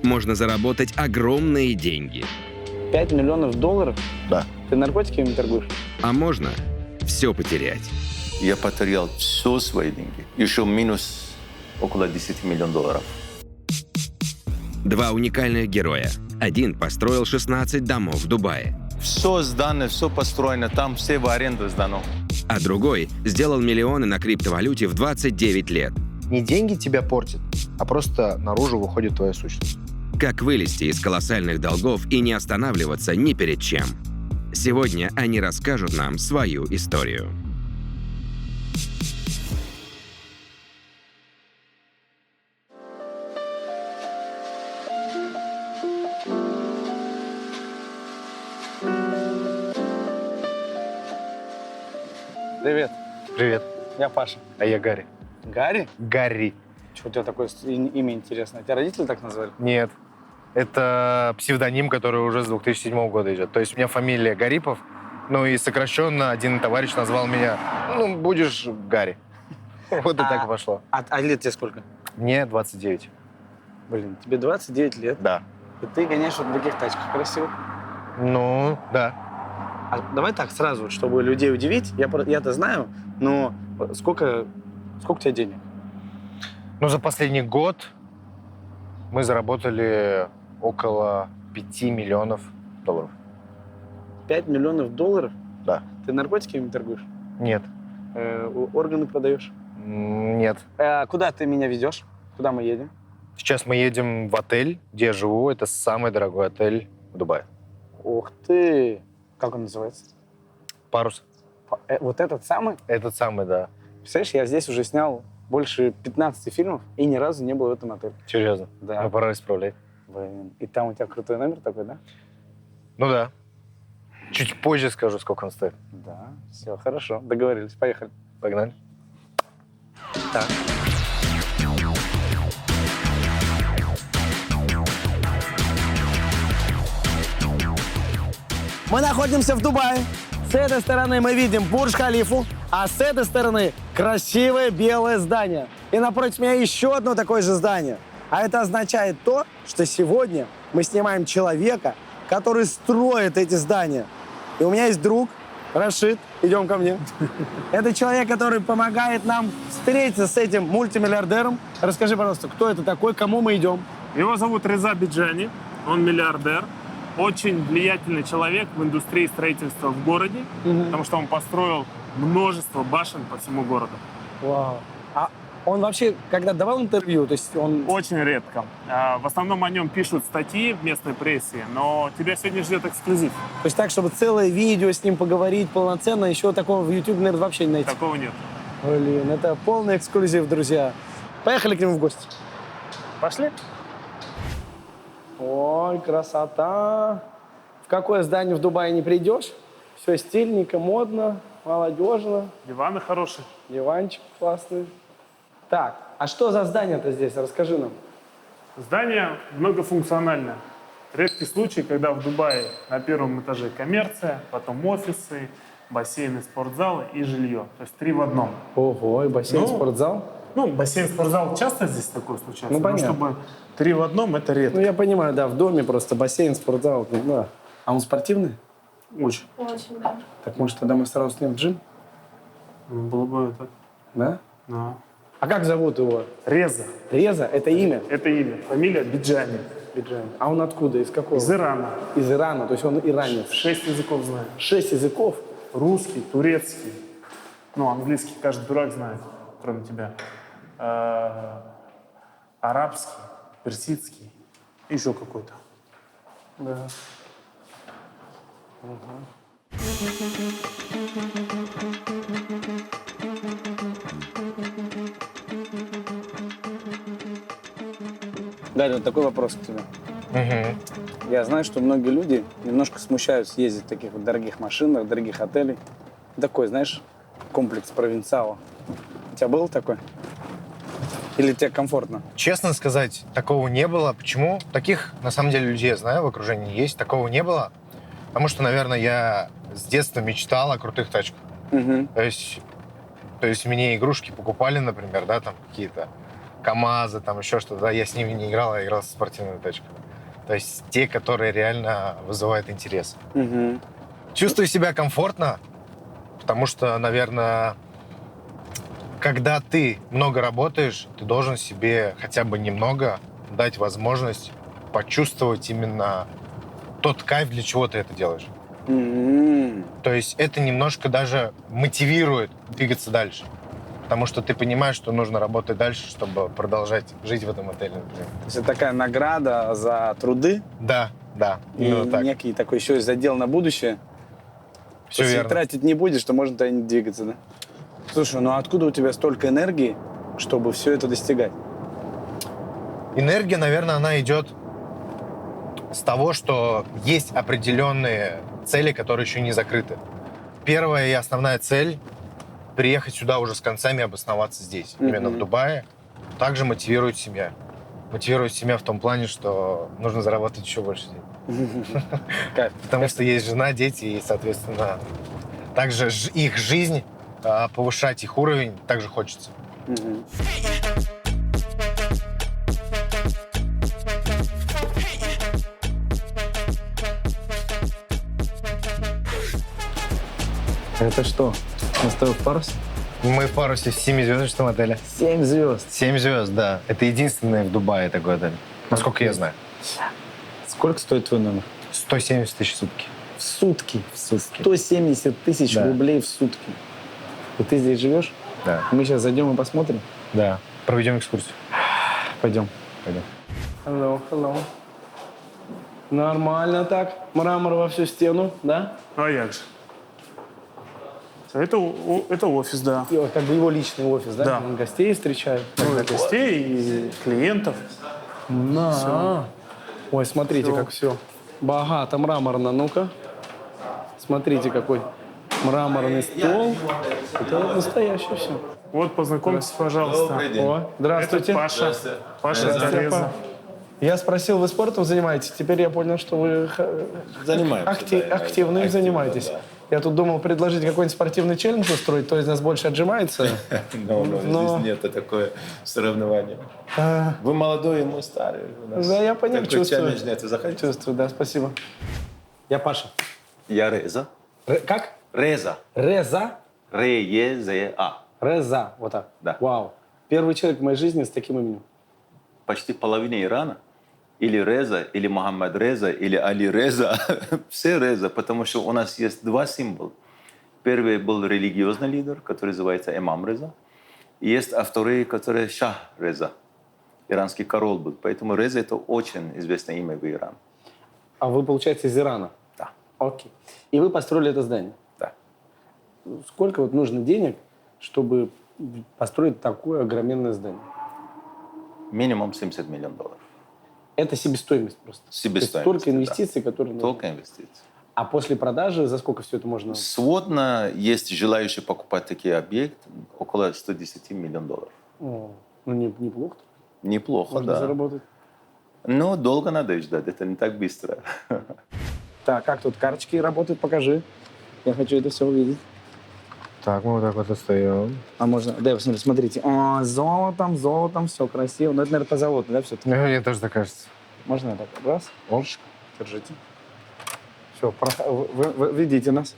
можно заработать огромные деньги. 5 миллионов долларов? Да. Ты наркотиками торгуешь? А можно все потерять. Я потерял все свои деньги. Еще минус около 10 миллионов долларов. Два уникальных героя. Один построил 16 домов в Дубае, Все сдано, все построено, там все в аренду сдано. а другой сделал миллионы на криптовалюте в 29 лет. Не деньги тебя портят, а просто наружу выходит твоя сущность. Как вылезти из колоссальных долгов и не останавливаться ни перед чем. Сегодня они расскажут нам свою историю. Привет, Привет, я Паша. а я Гарри. Гарри? Гарри. Чего у тебя такое имя интересное? Тебя родители так назвали? Нет, это псевдоним, который уже с 2007 года идет. То есть у меня фамилия Гарипов, ну и сокращенно один товарищ назвал меня, ну, будешь Гарри. Вот и так и пошло. А лет тебе сколько? Мне 29. Блин, тебе 29 лет, Да. и ты гоняешь вот в таких тачках красивых. Ну, да. А давай так сразу, чтобы людей удивить. Я-то знаю, но сколько у тебя денег? Ну, за последний год мы заработали около 5 миллионов долларов. 5 миллионов долларов? Да. Ты наркотиками торгуешь? Нет. Органы продаешь? Нет. Куда ты меня везешь? Куда мы едем? Сейчас мы едем в отель, где я живу. Это самый дорогой отель в Дубае. Ух ты! Как он называется? Парус. Вот этот самый? Этот самый, да. Представляешь, я здесь уже снял больше 15 фильмов и ни разу не был в этом отеле. Серьезно? Да. Ну, пора исправлять. Блин. И там у тебя крутой номер такой, да? Ну да. Чуть позже скажу, сколько он стоит. Да. Все, хорошо. Договорились. Поехали. Погнали. Так. Мы находимся в Дубае. С этой стороны мы видим Бурдж-Халифу, а с этой стороны красивое белое здание. И напротив меня еще одно такое же здание. А это означает то, что сегодня мы снимаем человека, который строит эти здания. И у меня есть друг, Рашид, идем ко мне. Это человек, который помогает нам встретиться с этим мультимиллиардером. Расскажи, пожалуйста, кто это такой, к кому мы идем? Его зовут Реза Биджани, он миллиардер, очень влиятельный человек в индустрии строительства в городе, потому что он построил множество башен по всему городу. Вау. А он вообще, когда давал интервью, то есть он... Очень редко. В основном о нем пишут статьи в местной прессе, но тебя сегодня ждет эксклюзив. То есть так, чтобы целое видео с ним поговорить полноценно, еще такого в YouTube, наверное, вообще не найти. Такого нет. Блин, это полный эксклюзив, друзья. Поехали к нему в гости. Пошли? Ой, красота. В какое здание в Дубае не придешь? Все стильненько, модно, молодежно. Диваны хорошие. Диванчик классный. Так, а что за здание-то здесь? Расскажи нам. Здание многофункциональное. Редкий случай, когда в Дубае на первом этаже коммерция, потом офисы, бассейны, спортзалы и жилье. То есть 3 в одном. Ого, и бассейн, Ну, спортзал? Ну, бассейн, спортзал часто здесь такое случается? Ну, но понятно. чтобы 3 в одном, это редко. Ну, я понимаю, да, в доме просто бассейн, спортзал. Да. А он спортивный? Очень. Очень, да. Так, может, тогда мы сразу с ним в джим? Было бы это. Да? Да. А как зовут его? Реза. Реза? Это имя? Это имя. Фамилия Биджани. Биджан. А он откуда? Из какого? Из Ирана. Из Ирана, то есть он иранец. 6 языков знает. 6 языков? Русский, турецкий. Ну, английский каждый дурак знает, кроме тебя. Арабский, персидский. Еще какой-то. Да. Дарья, вот такой вопрос к тебе. Я знаю, что многие люди немножко смущаются ездить в таких вот дорогих машинах, дорогих отелей. Такой, знаешь, комплекс провинциала. У тебя был такой? Или тебе комфортно? Честно сказать, такого не было. Почему? Таких, на самом деле, людей я знаю, в окружении есть. Такого не было. Потому что, наверное, я с детства мечтал о крутых тачках. Угу. То есть мне игрушки покупали, например, да, там какие-то КамАЗы, там еще что-то. Да, я с ними не играл, я играл со спортивными тачками. То есть те, которые реально вызывают интерес. Чувствую себя комфортно, потому что, наверное, когда ты много работаешь, ты должен себе хотя бы немного дать возможность почувствовать именно тот кайф, для чего ты это делаешь. То есть это немножко даже мотивирует двигаться дальше. Потому что ты понимаешь, что нужно работать дальше, чтобы продолжать жить в этом отеле, например. То есть это такая награда за труды Да, и именно так. некий такой еще и задел на будущее. Все Если верно. тратить не будешь, то можно тогда не двигаться, да? Слушай, ну откуда у тебя столько энергии, чтобы все это достигать? Энергия, наверное, она идет с того, что есть определенные цели, которые еще не закрыты. Первая и основная цель — приехать сюда уже с концами и обосноваться здесь, именно в Дубае. Также мотивирует семья. Мотивирует семья в том плане, что нужно заработать еще больше денег. Кайф. Потому что есть жена, дети, и, соответственно, также их жизнь, повышать их уровень также хочется. Это что? Мы с тобой в парусе? Мы в парусе в 7-звездочном отеле. 7 звезд. 7 звезд, да. Это единственный в Дубае такой отель. Насколько я знаю. Сколько стоит твой номер? 170 тысяч в сутки. В сутки. В сутки. 170 тысяч Да. рублей в сутки. И ты здесь живешь? Да. Мы сейчас зайдем и посмотрим? Да. Проведем экскурсию. Пойдем. Пойдем. Hello. Нормально так. Мрамор во всю стену, да? А як же? Это офис, да. И вот как бы его личный офис, да? Да. Он гостей встречает. Ну, и гостей, и клиентов. Ой, смотрите, как все. Богато мраморно. Ну-ка. Смотрите, какой мраморный стол. Это настоящее все. Вот, познакомьтесь, пожалуйста. О, здравствуйте. Это Паша. Паша Здравствуйте, Зареза. папа. Я спросил, вы спортом занимаетесь? Теперь я понял, что вы активным занимаетесь. Я тут думал предложить какой-нибудь спортивный челлендж устроить, то есть нас больше отжимается. Здесь нет такое соревнование. Вы молодой, мы старый. У нас Да, я понял, такой чувствую. челлендж нет. Вы заходите? Чувствую, да, спасибо. Я Паша. Я Реза. Как? Реза. Реза? Ре-е-зе-а. Реза, вот так. Да. Вау. Первый человек в моей жизни с таким именем. Почти половина Ирана. Или Реза, или Мухаммад Реза, или Али Реза. Все Реза, потому что у нас есть два символа. Первый был религиозный лидер, который называется Имам Реза. И есть второй, который Шах Реза. Иранский король был. Поэтому Реза — это очень известное имя в Иране. А вы, получается, из Ирана? Да. Окей. И вы построили это здание? Да. Сколько вот нужно денег, чтобы построить такое огроменное здание? Минимум $70 миллионов. Это себестоимость просто? Себестоимость, То есть только да. инвестиции, которые нужны? Только инвестиции. А после продажи за сколько все это можно? Сводно есть желающие покупать такие объекты около $110 миллионов. О, ну, неплохо. Неплохо, Можно да. заработать. Но долго надо ждать, это не так быстро. Так, как тут карточки работают? Покажи. Я хочу это все увидеть. Так, мы вот так вот остаем. А можно... Да, посмотри, смотрите. О, золотом, все красиво. Ну, это, наверное, позолотно, да, все-таки? Мне тоже так кажется. Можно я так? Раз. Ложечка. Держите. Все, вы видите нас.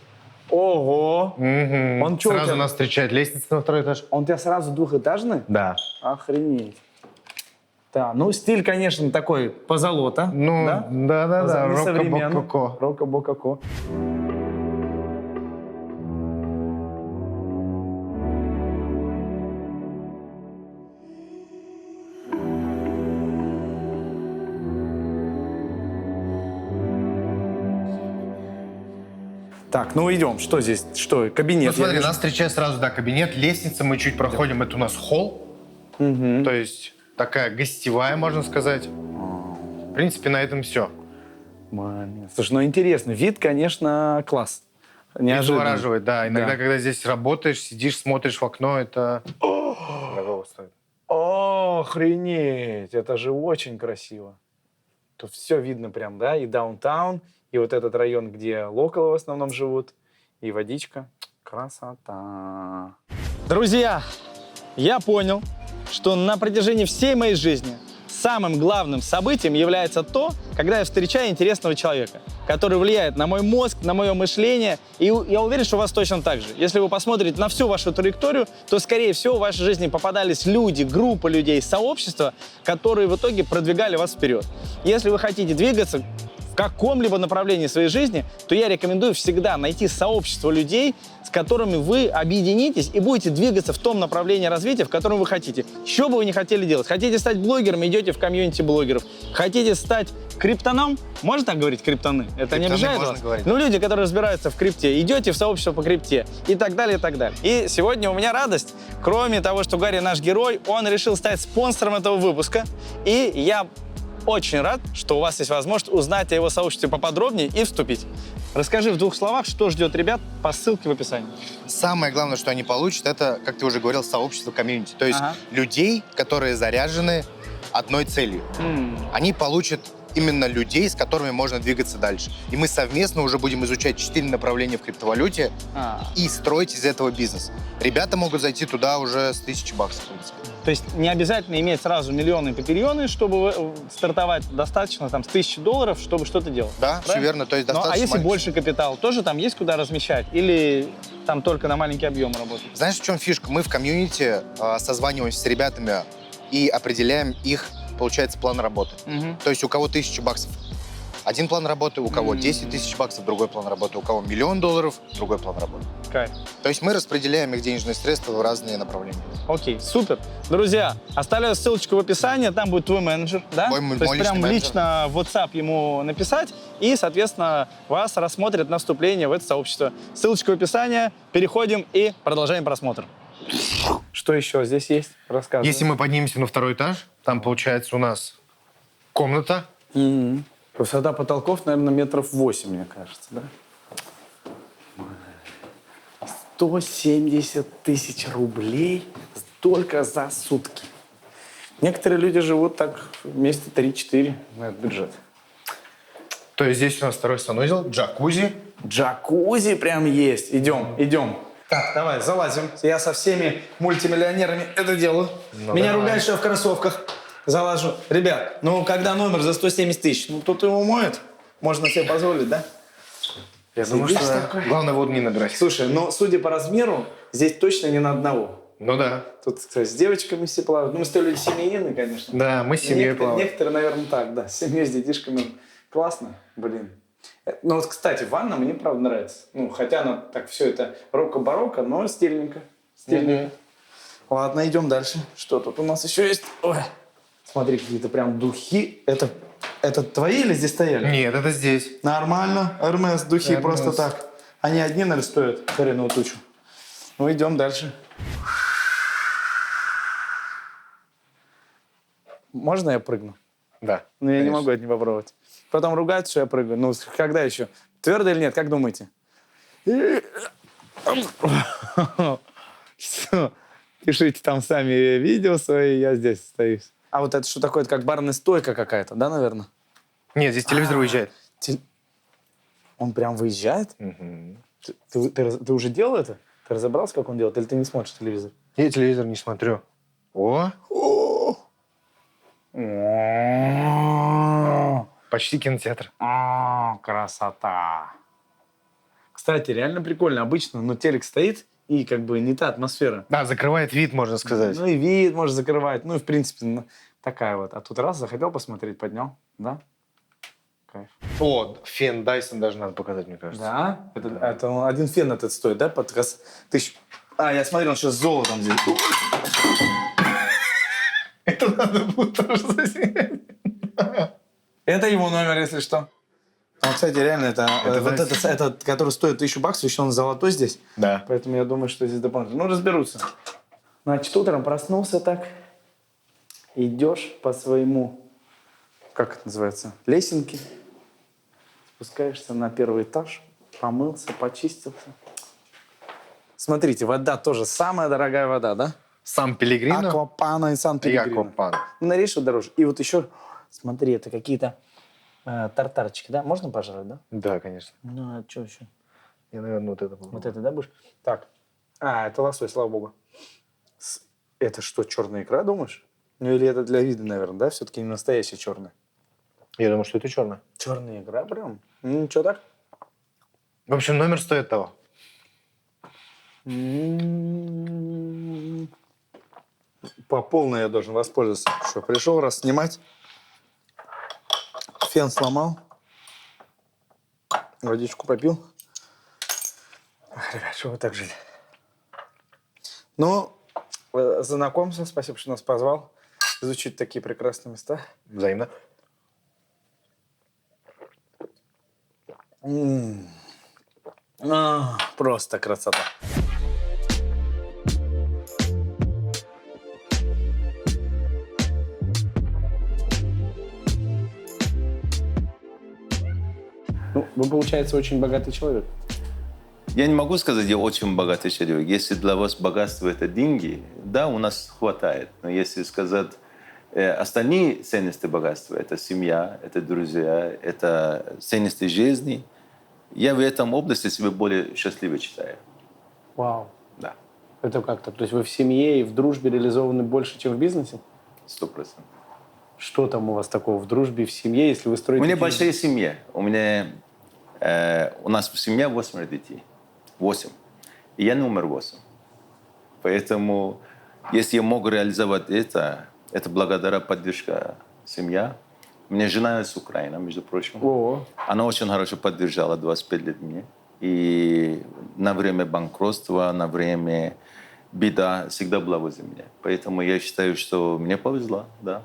Ого! Он чё у Сразу тебя? нас встречает лестница на второй этаж. Он у тебя сразу двухэтажный? Да. Охренеть. Да, ну стиль, конечно, такой позолота. Ну, да. Несовременный. Рокко-бококо. Рокко-бококо. Так, ну идем. Что здесь? Что? Кабинет. Ну, смотри, Я вижу. нас встречает сразу, да, кабинет, лестница, мы чуть проходим, это у нас холл, то есть такая гостевая, можно сказать. В принципе, на этом все. Момент. Слушай, ну интересно. Вид, конечно, класс. Не Неожиданно. завораживает, да. Иногда, Да. когда здесь работаешь, сидишь, смотришь в окно, это дорого стоит. О, охренеть! Это же очень красиво. Тут все видно прям, да? И даунтаун, и вот этот район, где локалы в основном живут, и водичка. Красота. Друзья, я понял, что на протяжении всей моей жизни самым главным событием является то, когда я встречаю интересного человека, который влияет на мой мозг, на мое мышление. И я уверен, что у вас точно так же. Если вы посмотрите на всю вашу траекторию, то, скорее всего, в вашей жизни попадались люди, группа людей, сообщества, которые в итоге продвигали вас вперед. Если вы хотите двигаться в каком-либо направлении своей жизни, то я рекомендую всегда найти сообщество людей, с которыми вы объединитесь и будете двигаться в том направлении развития, в котором вы хотите. Что бы вы ни хотели делать. Хотите стать блогером, идете в комьюнити блогеров. Хотите стать криптоном, можно так говорить, криптоны? Это не обижает вас? Говорить. Ну, люди, которые разбираются в крипте, идете в сообщество по крипте и так далее, и так далее. И сегодня у меня радость, кроме того, что Гарри наш герой, он решил стать спонсором этого выпуска. И я очень рад, что у вас есть возможность узнать о его сообществе поподробнее и вступить. Расскажи в 2 словах, что ждет ребят по ссылке в описании. Самое главное, что они получат, это, как ты уже говорил, сообщество, комьюнити. То есть людей, которые заряжены одной целью. Они получат именно людей, с которыми можно двигаться дальше. И мы совместно уже будем изучать 4 направления в криптовалюте и строить из этого бизнес. Ребята могут зайти туда уже с $1000, в принципе. То есть не обязательно иметь сразу миллионы и папильоны, чтобы стартовать. Достаточно там с $1000, чтобы что-то делать. Да, все верно. То есть достаточно А если маленький. больше капитал, тоже там есть куда размещать? Или там только на маленький объем работать? Знаешь, в чем фишка? Мы в комьюнити созваниваемся с ребятами и определяем их, получается, план работы. То есть у кого $1000 один план работы, у кого $10 000 другой план работы, у кого $1 000 000 другой план работы. Кайф. То есть мы распределяем их денежные средства в разные направления. Окей, супер. Друзья, оставляю ссылочку в описании, там будет твой менеджер, да? Мой То есть личный прям менеджер. лично в WhatsApp ему написать, и, соответственно, вас рассмотрят на вступление в это сообщество. Ссылочка в описании, переходим и продолжаем просмотр. Что еще здесь есть? Рассказывай. Если мы поднимемся на 2-й этаж, там, получается, у нас комната. Высота потолков, наверное, 8 метров, мне кажется, да? 170 000 рублей только за сутки. Некоторые люди живут так месяца 3-4 на этот бюджет. То есть здесь у нас 2-й санузел, джакузи. Джакузи прям есть. Идем. Так, давай, залазим. Я со всеми мультимиллионерами это делаю. Меня ругают, что я в кроссовках залажу. Ребят, ну когда номер за 170 000, ну кто-то его моет. Можно себе позволить, да? Я думаю, что да. Главное воду не набирать. Слушай, ну судя по размеру, здесь точно не на одного. Ну да. Тут, кстати, с девочками все плавают. Ну, мы с той люди семейные, конечно. Да, мы с семьей плаваем. Некоторые, наверное, так, да. С семьей, с детишками. Классно, блин. Ну вот, кстати, ванна мне, правда, нравится. Ну, хотя она так все это роко-барокко, но стильненько. Ладно, идем дальше. Что тут у нас еще есть? Ой, смотри, какие-то прям духи. Это твои или здесь стояли? Нет, это здесь. Нормально. Hermes духи Hermes. просто так. Они одни, наверное, стоят хреновую тучу. Ну, идем дальше. Можно я прыгну? Да. Ну, я не конечно. могу это не попробовать. Потом ругаются, что я прыгаю. Ну, когда еще? Твердо или нет? Как думаете? Все. Пишите там сами видео свои, я здесь остаюсь. А вот это что такое? Это как барная стойка какая-то, да, наверное? Нет, здесь телевизор выезжает. Он прям выезжает? Ты уже делал это? Ты разобрался, как он делает? Или ты не смотришь телевизор? Я телевизор не смотрю. О! Почти кинотеатр. Красота. Кстати, реально прикольно. Обычно, но телек стоит, и как бы не та атмосфера. Да, закрывает вид, можно сказать. Ну и вид можно закрывать. Ну и в принципе такая вот. А тут раз захотел посмотреть, поднял. Да? Кайф. О, фен Dyson даже надо показать, мне кажется. Да? Это один фен этот стоит, да? Под 1000. А, я смотрел, он сейчас с золотом здесь. Это надо будет тоже заснять. Это его номер, если что. Он, кстати, реально, это который стоит $1000, еще он золотой здесь. Да. Поэтому я думаю, что здесь дополнительно. Ну, разберутся. Значит, утром проснулся так. Идешь по своему, как это называется, лесенке. Спускаешься на 1-й этаж. Помылся, почистился. Смотрите, вода тоже самая дорогая вода, да? Сам Пелегрино. Аквапана и Сан-Пелегрино. Аквапана. Ну, на речь дороже. И вот еще, смотри, это какие-то тартарчики, да? Можно пожрать, да? Да, конечно. Ну, а что еще? Я, наверное, вот это попробую. Вот это, да, будешь? Так. А, это лосось, слава богу. Это что, черная икра, думаешь? Ну или это для вида, наверное, да? Все-таки не настоящая черная. Я думаю, что это черное. Черная икра прям? Ну, что так? В общем, номер стоит того. По полной я должен воспользоваться. Что, пришел раз снимать, фен сломал, водичку попил. Ах, ребят, что вы так жили? Ну, знакомься, спасибо, что нас позвал. Изучить такие прекрасные места. Взаимно. Просто красота. Ну, вы, получается, очень богатый человек. Я не могу сказать, я очень богатый человек. Если для вас богатство – это деньги, да, у нас хватает. Но если сказать остальные ценности богатства – это семья, это друзья, это ценности жизни, я в этом области себя более счастливо считаю. Вау. Да, Это как-то? То есть вы в семье и в дружбе реализованы больше, чем в бизнесе? 100%. Что там у вас такого в дружбе, в семье, если вы строите... У меня такие- большая семья. У нас в семье 8 детей. 8. И я номер 8. Поэтому, если я могу реализовать это благодаря поддержке семьи. У меня жена из Украины, между прочим. О. Она очень хорошо поддержала 25 лет меня. И на время банкротства, на время беда всегда была возле меня. Поэтому я считаю, что мне повезло, да.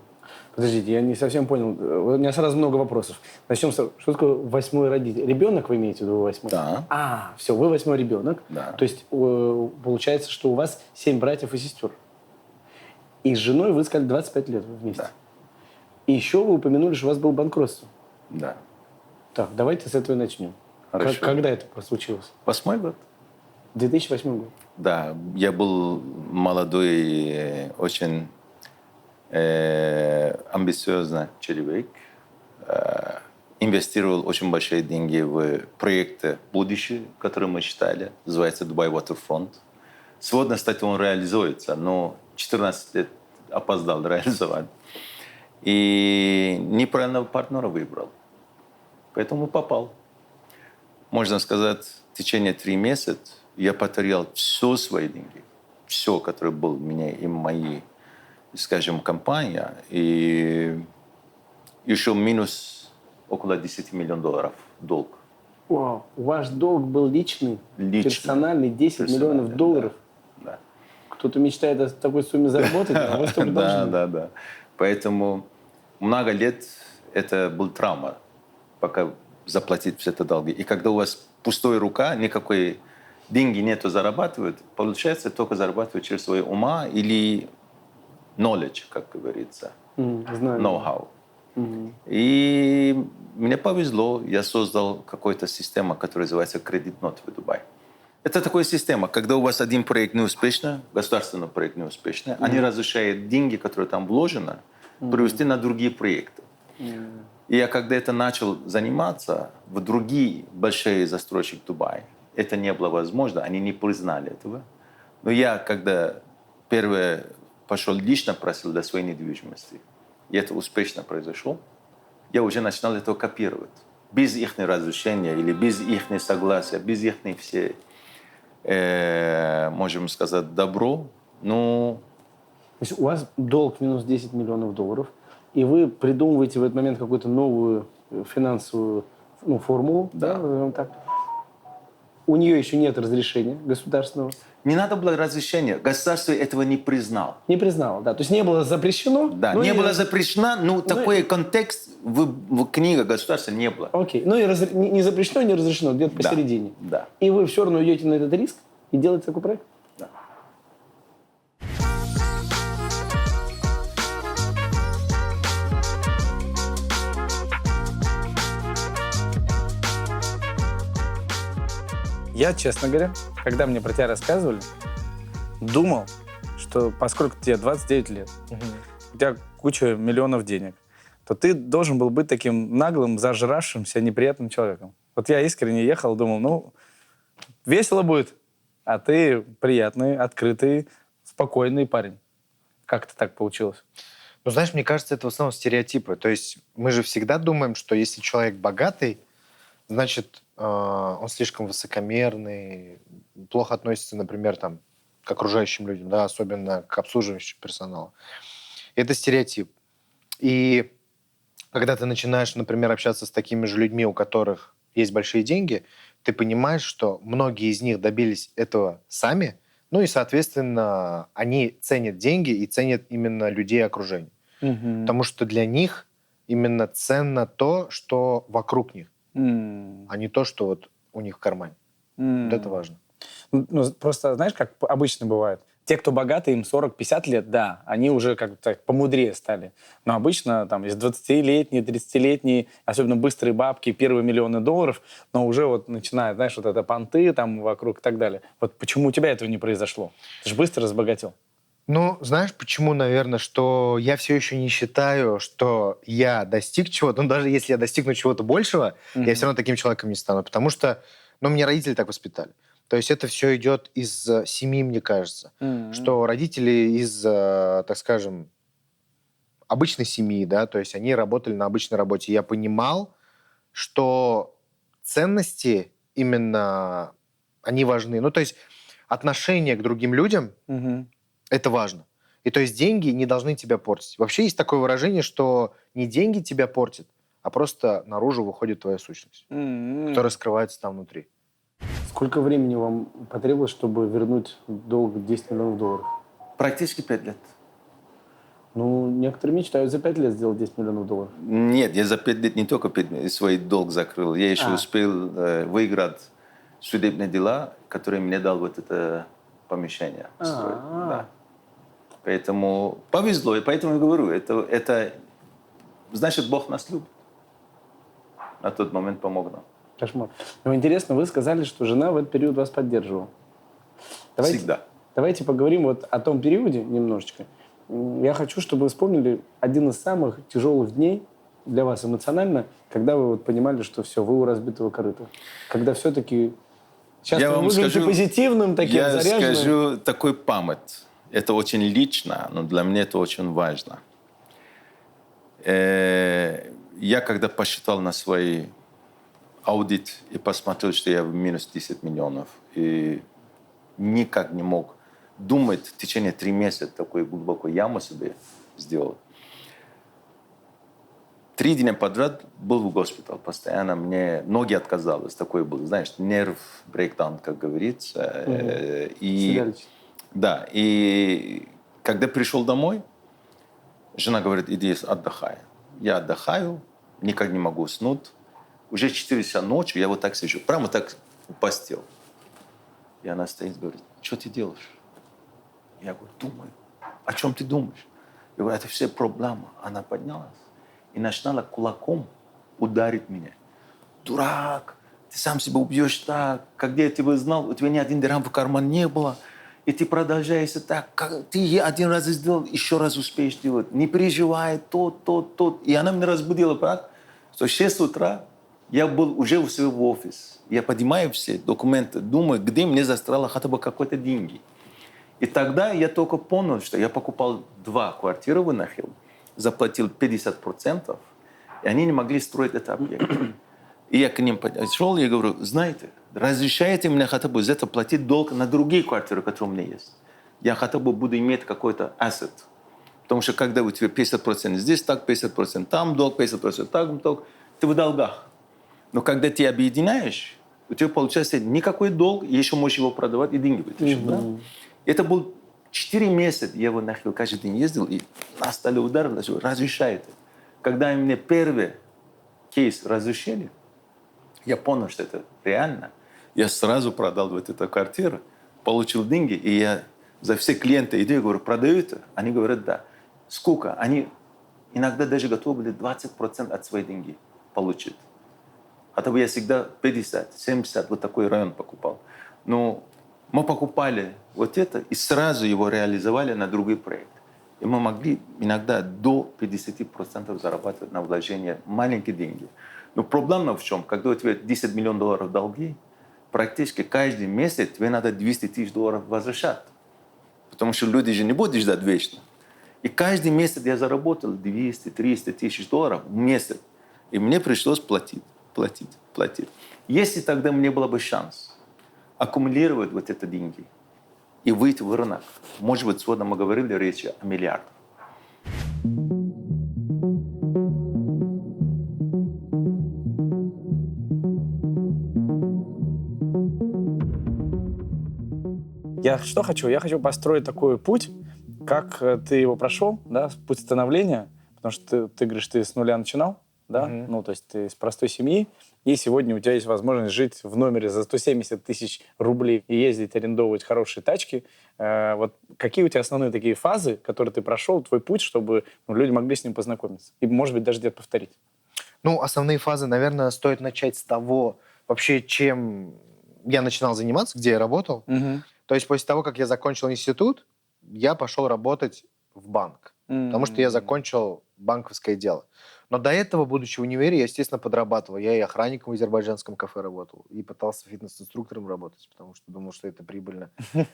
Подождите, я не совсем понял. У меня сразу много вопросов. Начнем с... Что такое 8-й родитель? Ребенок вы имеете в виду 8-й? Да. Все, вы 8-й ребенок. Да. То есть получается, что у вас 7 братьев и сестер. И с женой вы сказали 25 лет вместе. Да. И еще вы упомянули, что у вас было банкротство. Да. Так, давайте с этого и начнем. Хорошо. Когда это случилось? 8 год. 2008 год. Да, я был молодой, очень амбициозный человек. Инвестировал очень большие деньги в проекты будущее, которые мы считали. Называется Dubai Waterfront. Сегодня, кстати, он реализуется, но 14 лет опоздал реализовать. И неправильного партнера выбрал. Поэтому попал. Можно сказать, в течение 3 месяца я потерял все свои деньги. Все, которое было у меня и мои, скажем, компания. И еще минус около 10 миллионов долларов долг. Вау. Ваш долг был личный, Личный. персональный, 10 миллионов долларов. Да. Кто-то мечтает о такой сумме заработать, а вы столько должны. Да. Поэтому много лет это был травма, пока заплатить все это долги. И когда у вас пустая рука, никакой деньги нету зарабатывают, получается только зарабатывать через свои ума или knowledge, как говорится, Знаю. know-how. И мне повезло, я создал какую-то систему, которая называется Credit Note в Дубае. Это такая система, когда у вас один проект неуспешный, государственный проект неуспешный, они разрешают деньги, которые там вложены, привести на другие проекты. И я когда это начал заниматься, в другие большие застройщики Дубая, это не было возможно, они не признали этого. Но я, когда первое пошел лично просил для своей недвижимости, и это успешно произошло, я уже начинал это копировать. Без их разрешения или без их согласия, без их все, можем сказать, добро. Ну, То есть у вас долг минус 10 миллионов долларов, и вы придумываете в этот момент какую-то новую финансовую формулу, да, назовем так. У нее еще нет разрешения государственного. не надо было разрешения. Государство этого не признало. Не признало, да. То есть не было запрещено. Да, но не и было запрещено, но такой контекст в книге государства не было. Окей. Ну и не запрещено, не разрешено, где-то посередине. Да. И вы все равно идете на этот риск и делаете такой проект? Да. Я, честно говоря, когда мне про тебя рассказывали, думал, что поскольку тебе 29 лет, у тебя куча миллионов денег, то ты должен был быть таким наглым, зажравшимся, неприятным человеком. Вот я искренне ехал, думал, весело будет, а ты приятный, открытый, спокойный парень. Как это так получилось? Ну, знаешь, мне кажется, это в основном стереотипы. То есть мы же всегда думаем, что если человек богатый, значит, он слишком высокомерный, плохо относится, например, там, к окружающим людям, да, особенно к обслуживающему персоналу. Это стереотип. И когда ты начинаешь, например, общаться с такими же людьми, у которых есть большие деньги, ты понимаешь, что многие из них добились этого сами, ну и, соответственно, они ценят деньги и ценят именно людей окружения. Потому что для них именно ценно то, что вокруг них, а не то, что вот у них в кармане. Вот это важно. Ну, просто знаешь, как обычно бывает? Те, кто богаты, им 40-50 лет, да, они уже как-то так помудрее стали. Но обычно там есть 20-летние, 30-летние, особенно быстрые бабки, первые миллионы долларов, но уже вот начинают, знаешь, вот это понты там вокруг и так далее. Вот почему у тебя этого не произошло? Ты же быстро разбогател. Ну, знаешь, почему, наверное, что я все еще не считаю, что я достиг чего-то, ну, даже если я достигну чего-то большего, я все равно таким человеком не стану, потому что, ну, меня родители так воспитали. То есть это все идет из семьи, мне кажется, что родители из, так скажем, обычной семьи, да, то есть они работали на обычной работе. Я понимал, что ценности именно, они важны. Ну, то есть отношение к другим людям, это важно. И то есть деньги не должны тебя портить. Вообще есть такое выражение, что не деньги тебя портят, а просто наружу выходит твоя сущность, которая скрывается там внутри. Сколько времени вам потребовалось, чтобы вернуть долг 10 миллионов долларов? Практически 5 лет. Ну, некоторые мечтают за 5 лет сделать 10 миллионов долларов. Нет, я за 5 лет не только свой долг закрыл, я еще успел выиграть судебные дела, которые мне дал вот это помещение строить. Да. Поэтому повезло, и поэтому я говорю, это значит, Бог нас любит. На тот момент помог нам. Кошмар. Ну, интересно, вы сказали, что жена в этот период вас поддерживала. Всегда. Давайте поговорим вот о том периоде немножечко. Я хочу, чтобы вы вспомнили один из самых тяжелых дней для вас эмоционально, когда вы вот понимали, что все, вы у разбитого корыта. Когда все-таки... Сейчас я вы вам выглядите скажу, позитивным, таким я заряженным. скажу такой память. Это очень лично, но для меня это очень важно. Я когда посчитал на свой аудит и посмотрел, что я в минус 10 миллионов, и никак не мог думать в течение 3 месяца такой глубокой яму себе сделал. 3 дня подряд был в госпитале постоянно. Мне ноги отказалось. Такой был, знаешь, нерв, брейкдаун, как говорится. Да, и когда пришел домой, жена говорит, иди отдыхай. Я отдыхаю, никак не могу уснуть. Уже 4 часа ночи я вот так сижу, прямо так в постель. И она стоит и говорит, что ты делаешь? Я говорю, думаю. О чем ты думаешь? Я говорю, это все проблема. Она поднялась и начала кулаком ударить меня. Дурак, ты сам себя убьешь так. Когда я тебя знал, у тебя ни один дирхам в кармане не было. И ты продолжаешь так. Ты один раз сделал, еще раз успеешь делать. Не переживай, тот. И она меня разбудила, так, что в 6 утра я был уже у своего офиса. Я поднимаю все документы, думаю, где мне застряло хотя бы какой-то деньги. И тогда я только понял, что я покупал 2 квартиры в Нахил, заплатил 50%, и они не могли строить этот объект. И я к ним подошел и говорю, знаете, разрешаете мне хотя бы за это платить долг на другие квартиры, которые у меня есть? Я хотя бы буду иметь какой-то ассет. Потому что когда у тебя 50% здесь, так 50%, там долг, 50% там долг, ты в долгах. Но когда ты объединяешь, у тебя получается никакой долг, и еще можешь его продавать и деньги вытащить. Да? Это был 4 месяца, я его нахил каждый день ездил, и нас стали ударить, разрешает. Когда мне первый кейс разрешили, я понял, что это реально. Я сразу продал вот эту квартиру, получил деньги, и я за все клиенты иду и говорю, продают? Они говорят, да. Сколько? Они иногда даже готовы были 20% от своих деньги получить. Хотя бы я всегда 50, 70, вот такой район покупал. Но мы покупали вот это и сразу его реализовали на другой проект. И мы могли иногда до 50% зарабатывать на вложение маленькие деньги. Но проблема в чем? Когда у тебя 10 миллионов долларов долги, практически каждый месяц тебе надо 200 тысяч долларов возвращать. Потому что люди же не будут ждать вечно. И каждый месяц я заработал 200-300 тысяч долларов в месяц. И мне пришлось платить. Если тогда мне было бы шанс аккумулировать вот эти деньги и выйти в рынок, может быть, сегодня мы говорили речь о миллиардах. Я что хочу? Я хочу построить такой путь, как ты его прошел, да, путь становления, потому что ты говоришь, ты с нуля начинал, да, ну, то есть ты из простой семьи, и сегодня у тебя есть возможность жить в номере за 170 тысяч рублей и ездить, арендовывать хорошие тачки. Вот какие у тебя основные такие фазы, которые ты прошел, твой путь, чтобы люди могли с ним познакомиться? И, может быть, даже где-то повторить. Ну, основные фазы, наверное, стоит начать с того, вообще, чем я начинал заниматься, где я работал. То есть после того, как я закончил институт, я пошел работать в банк, потому что я закончил банковское дело. Но до этого, будучи в универе, я, естественно, подрабатывал. Я и охранником в азербайджанском кафе работал, и пытался фитнес-инструктором работать, потому что думал, что это прибыльно,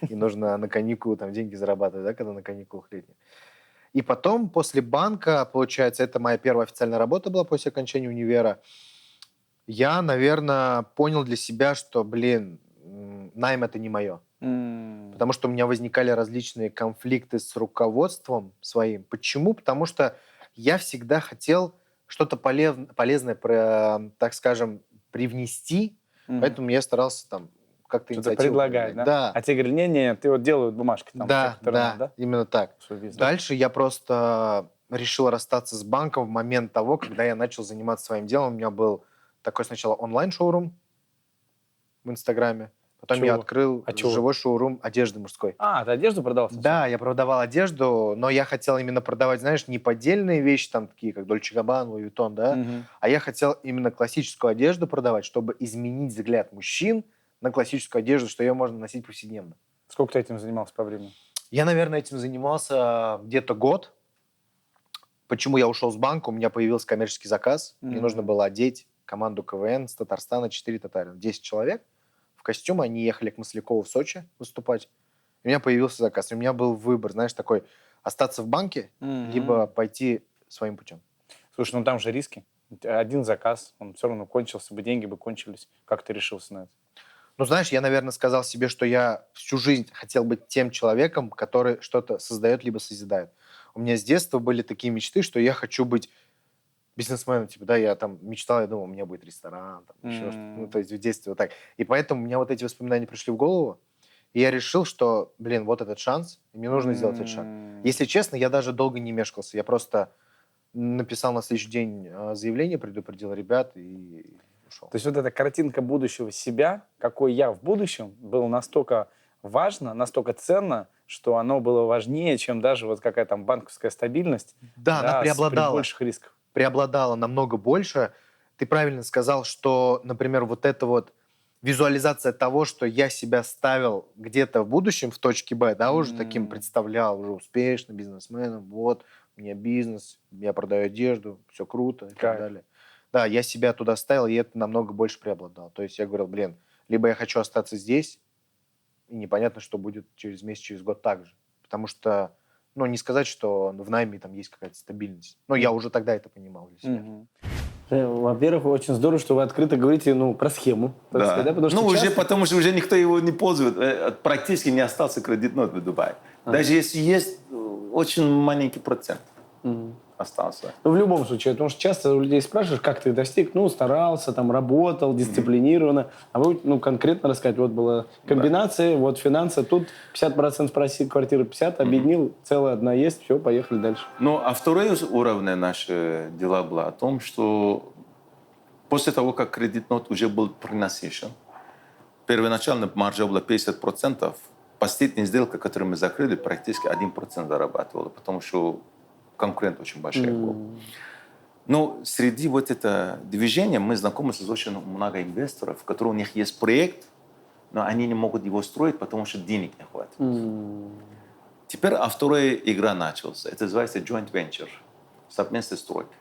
и нужно на каникулы там деньги зарабатывать, да, когда на каникулах летних. И потом, после банка, получается, это моя первая официальная работа была после окончания универа, я, наверное, понял для себя, что, найм — это не мое. Потому что у меня возникали различные конфликты с руководством своим. Почему? Потому что я всегда хотел что-то полезное, так скажем, привнести, поэтому я старался там как-то что-то инициативу предлагать, да? Да. А тебе говорят, не, ты вот делают бумажки. Там, Да, которые, да, именно так. Дальше я просто решил расстаться с банком в момент того, когда я начал заниматься своим делом. У меня был такой сначала онлайн-шоурум в Инстаграме, потом я открыл живой шоурум одежды мужской. А, ты одежду продавал? Да, я продавал одежду, но я хотел именно продавать, знаешь, не поддельные вещи, там такие, как Dolce Gabbana, Louis Vuitton, да, а я хотел именно классическую одежду продавать, чтобы изменить взгляд мужчин на классическую одежду, что ее можно носить повседневно. Сколько ты этим занимался по времени? Я, наверное, этим занимался где-то год. Почему я ушел с банка? У меня появился коммерческий заказ. Мне нужно было одеть команду КВН с Татарстана, 4 татарина, 10 человек. В костюме они ехали к Маслякову в Сочи выступать. У меня появился заказ. И у меня был выбор, знаешь, такой, остаться в банке, либо пойти своим путем. Слушай, ну там же риски. Один заказ, он все равно кончился бы, деньги бы кончились. Как ты решился на это? Ну, знаешь, я, наверное, сказал себе, что я всю жизнь хотел быть тем человеком, который что-то создает, либо созидает. У меня с детства были такие мечты, что я хочу быть бизнесменом. Типа, да, я там мечтал, я думал, у меня будет ресторан, там, еще что-то. Ну, то есть в детстве вот так. И поэтому у меня вот эти воспоминания пришли в голову, и я решил, что, вот этот шанс, и мне нужно сделать этот шаг. Если честно, я даже долго не мешкался. Я просто написал на следующий день заявление, предупредил ребят и ушел. То есть вот эта картинка будущего себя, какой я в будущем, было настолько важно, настолько ценно, что оно было важнее, чем даже вот какая там банковская стабильность. Да, она преобладала. При больших рисках. Преобладала намного больше. Ты правильно сказал, что, например, вот эта вот визуализация того, что я себя ставил где-то в будущем, в точке Б, да, уже таким представлял, уже успешным бизнесменом, вот, у меня бизнес, я продаю одежду, все круто и так далее. Да, я себя туда ставил, и это намного больше преобладало. То есть я говорил, либо я хочу остаться здесь, и непонятно, что будет через месяц, через год так же. Потому что, не сказать, что в найме там есть какая-то стабильность. Но я уже тогда это понимал для себя. Во-первых, очень здорово, что вы открыто говорите про схему. Да. Сказать, да? Потому что уже потому что уже никто его не пользует. Практически не остался кредитной в Дубае. Даже если есть очень маленький процент остался. Ну, в любом случае, потому что часто у людей спрашиваешь, как ты достиг, старался, там, работал, дисциплинированно, а вы, конкретно рассказать, вот была комбинация, вот финансы, тут 50% спросил, квартира 50, объединил, целая одна есть, все, поехали дальше. А второе уровень наши дела было о том, что после того, как кредитный уже был приносишен, первоначально маржа была 50%, последняя сделка, которую мы закрыли, практически 1% зарабатывала, потому что конкурент очень большой был. Но среди вот этого движения мы знакомимся с очень много инвесторов, у которых у них есть проект, но они не могут его строить, потому что денег не хватит. Теперь вторая игра началась. Это называется joint venture, совместная стройка.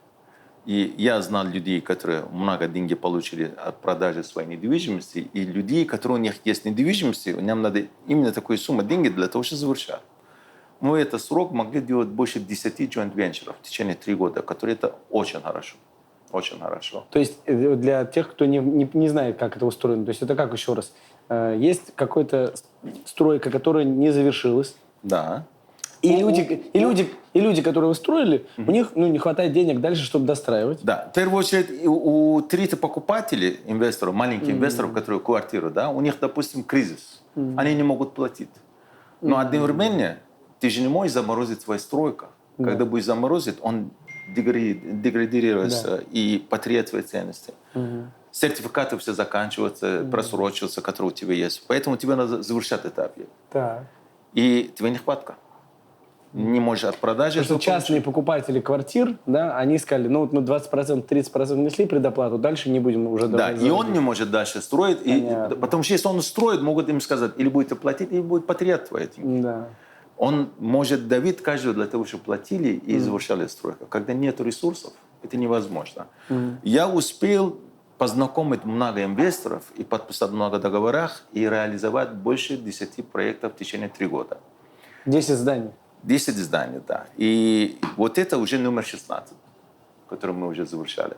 И я знал людей, которые много денег получили от продажи своей недвижимости, и людей, которые у них есть недвижимости, у них надо именно такую сумму денег для того, чтобы завершать. мы этот срок могли делать больше 10 joint venture в течение 3 года, которые это очень хорошо. Очень хорошо. То есть для тех, кто не знает, как это устроено, то есть это как еще раз? Есть какая-то стройка, которая не завершилась, Да. и люди, которые устроили, у них не хватает денег дальше, чтобы достраивать. Да. В первую очередь у третьих покупателей, инвесторов, маленьких инвесторов, которые квартиру, да, у них, допустим, кризис. Они не могут платить. Но одновременно ты же не можешь заморозить свою стройку. Когда будешь заморозить, он деградируется и потеряет свои ценности. Сертификаты все заканчиваются, просрочиваются, которые у тебя есть. Поэтому тебе надо завершать этот объект. Так. И тебе нехватка. Не можешь от продажи... Потому что частные покупатели квартир, да, они сказали, ну вот мы 20%, 30% внесли предоплату, дальше не будем уже Да, давать. и он не может дальше строить. Потому что если он строит, могут им сказать, или будете платить, или будет потерять твои деньги. Да. Он может давить каждого для того, чтобы платили и завершали стройку. Когда нет ресурсов, это невозможно. Я успел познакомить много инвесторов и подписать много договоров и реализовать больше 10 проектов в течение 3 года. 10 зданий. 10 зданий, да. И вот это уже номер 16, который мы уже завершали.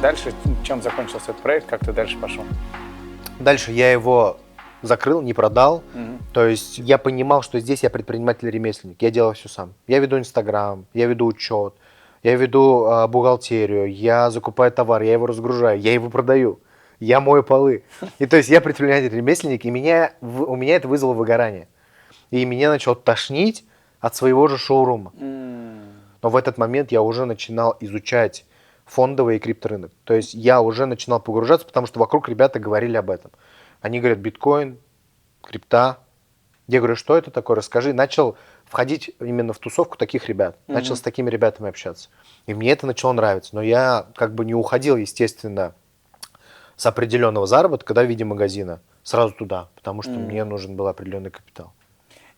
Дальше, чем закончился этот проект, как ты дальше пошел? Дальше я его закрыл, не продал. То есть я понимал, что здесь я предприниматель-ремесленник. Я делаю все сам. Я веду Инстаграм, я веду учет, я веду бухгалтерию, я закупаю товар, я его разгружаю, я его продаю, я мою полы. И то есть я предприниматель-ремесленник, и у меня это вызвало выгорание. И меня начало тошнить от своего же шоурума. Но в этот момент я уже начинал изучать фондовый и крипторынок. То есть я уже начинал погружаться, потому что вокруг ребята говорили об этом. Они говорят, биткоин, крипта. Я говорю, что это такое, расскажи. Начал входить именно в тусовку таких ребят. Начал с такими ребятами общаться. И мне это начало нравиться. Но я как бы не уходил, естественно, с определенного заработка, да, в виде магазина, сразу туда, потому что мне нужен был определенный капитал.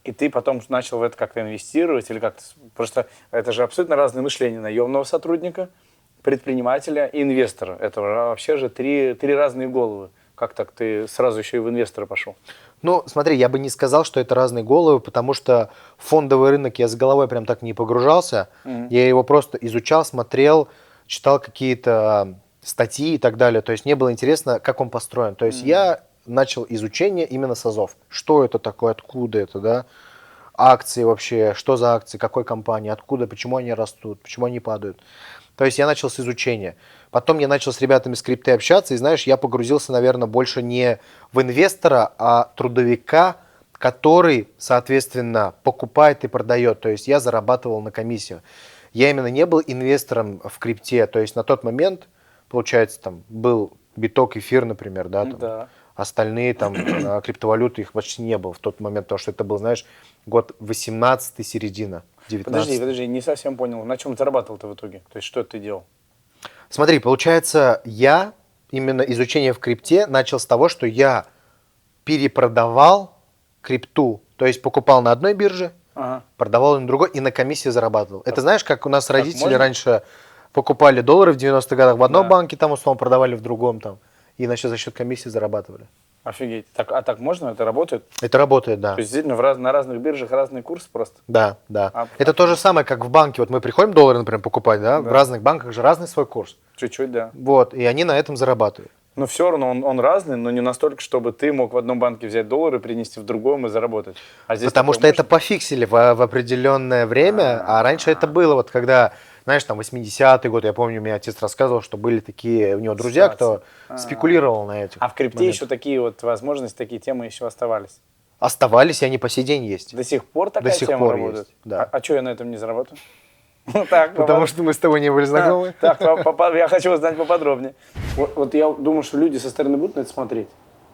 И ты потом начал в это как-то инвестировать или как-то... Просто это же абсолютно разное мышление наемного сотрудника, предпринимателя и инвестора. Это вообще же три разные головы. Как так ты сразу еще и в инвестора пошел? Ну, смотри, я бы не сказал, что это разные головы, потому что в фондовый рынок я с головой прям так не погружался. Я его просто изучал, смотрел, читал какие-то статьи и так далее. То есть мне было интересно, как он построен. То есть я начал изучение именно с АЗОВ. Что это такое, откуда это, да? Акции вообще, что за акции, какой компании, откуда, почему они растут, почему они падают. То есть я начал с изучения. Потом я начал с ребятами с крипты общаться, и знаешь, я погрузился, наверное, больше не в инвестора, а трудовика, который, соответственно, покупает и продает. То есть я зарабатывал на комиссию. Я именно не был инвестором в крипте. То есть на тот момент, получается, там был биток, эфир, например, да, там, Да. Остальные там криптовалюты, их почти не было в тот момент, потому что это был, знаешь, год 18-й, середина, 19-й. Подожди, не совсем понял. На чем зарабатывал-то в итоге? То есть что ты делал? Смотри, получается, я именно изучение в крипте начал с того, что я перепродавал крипту, то есть покупал на одной бирже, продавал на другой и на комиссии зарабатывал. Это знаешь, как у нас родители можно? раньше покупали доллары в 90-х годах в одном банке, там условно продавали в другом там, и значит, за счет комиссии зарабатывали. Офигеть. Так можно? Это работает? Это работает, да. То есть действительно на разных биржах разный курс просто? Да. Это то же самое, как в банке. Вот мы приходим доллары, например, покупать, да? В разных банках же разный свой курс. Чуть-чуть, да. Вот, и они на этом зарабатывают. Но все равно он разный, но не настолько, чтобы ты мог в одном банке взять доллары, принести в другом и заработать. А здесь потому что можно? это пофиксили в определенное время, а раньше это было вот когда, знаешь, там 80-й год, я помню, мне отец рассказывал, что были такие у него друзья, кто спекулировал на этих А в крипте моментах. еще такие вот возможности, такие темы еще оставались? Оставались, и они по сей день есть. До сих пор такая До сих тема пор работает? есть, да. А что я на этом не заработаю? Так, Потому что мы с тобой не были знакомы. Так, я хочу узнать поподробнее. Вот я думаю, что люди со стороны будут на это смотреть.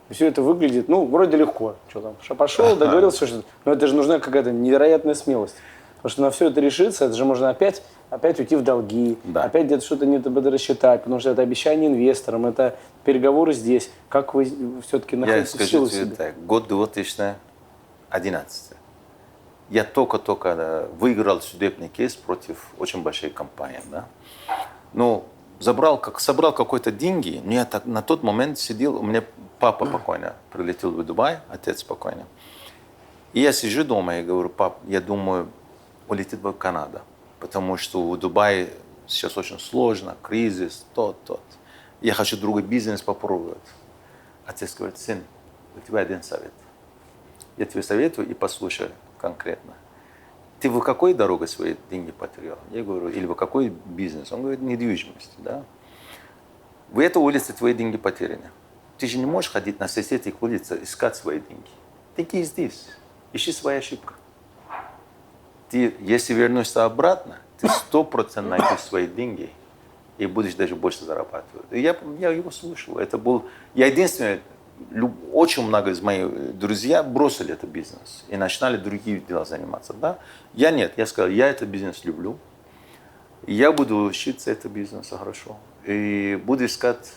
И все это выглядит, ну, вроде легко. Что там, пошел, договорился, что но это же нужна какая-то невероятная смелость. Потому что на все это решиться, это же можно опять уйти в долги, опять где-то что-то не рассчитать, потому что это обещание инвесторам, это переговоры здесь. Как вы все-таки Я находите скажу силу в тебе себе? так, год 2011. я только выиграл судебный кейс против очень большой компании, да. Ну, собрал какой-то деньги, но я на тот момент сидел, у меня папа покойно прилетел в Дубай, отец покойно. И я сижу дома и говорю: пап, я думаю, улетит в Канаду, потому что в Дубае сейчас очень сложно, кризис, тот. Я хочу другой бизнес попробовать. Отец говорит: сын, у тебя один совет. Я тебе советую и послушай конкретно. Ты в какой дороге свои деньги потерял? Я говорю: или в какой бизнес? Он говорит: недвижимость. Да? В этой улице твои деньги потеряны. Ты же не можешь ходить на соседних улицах искать свои деньги. Деньги здесь. Ищи свою ошибку. Ты, если вернешься обратно, ты 100% найдешь свои деньги и будешь даже больше зарабатывать. И я его слушал. Это был... Я единственный... Очень много из моих друзей бросили этот бизнес и начинали другие дела заниматься. Да? Я нет. Я сказал: я этот бизнес люблю. Я буду учиться этот бизнес хорошо. И буду искать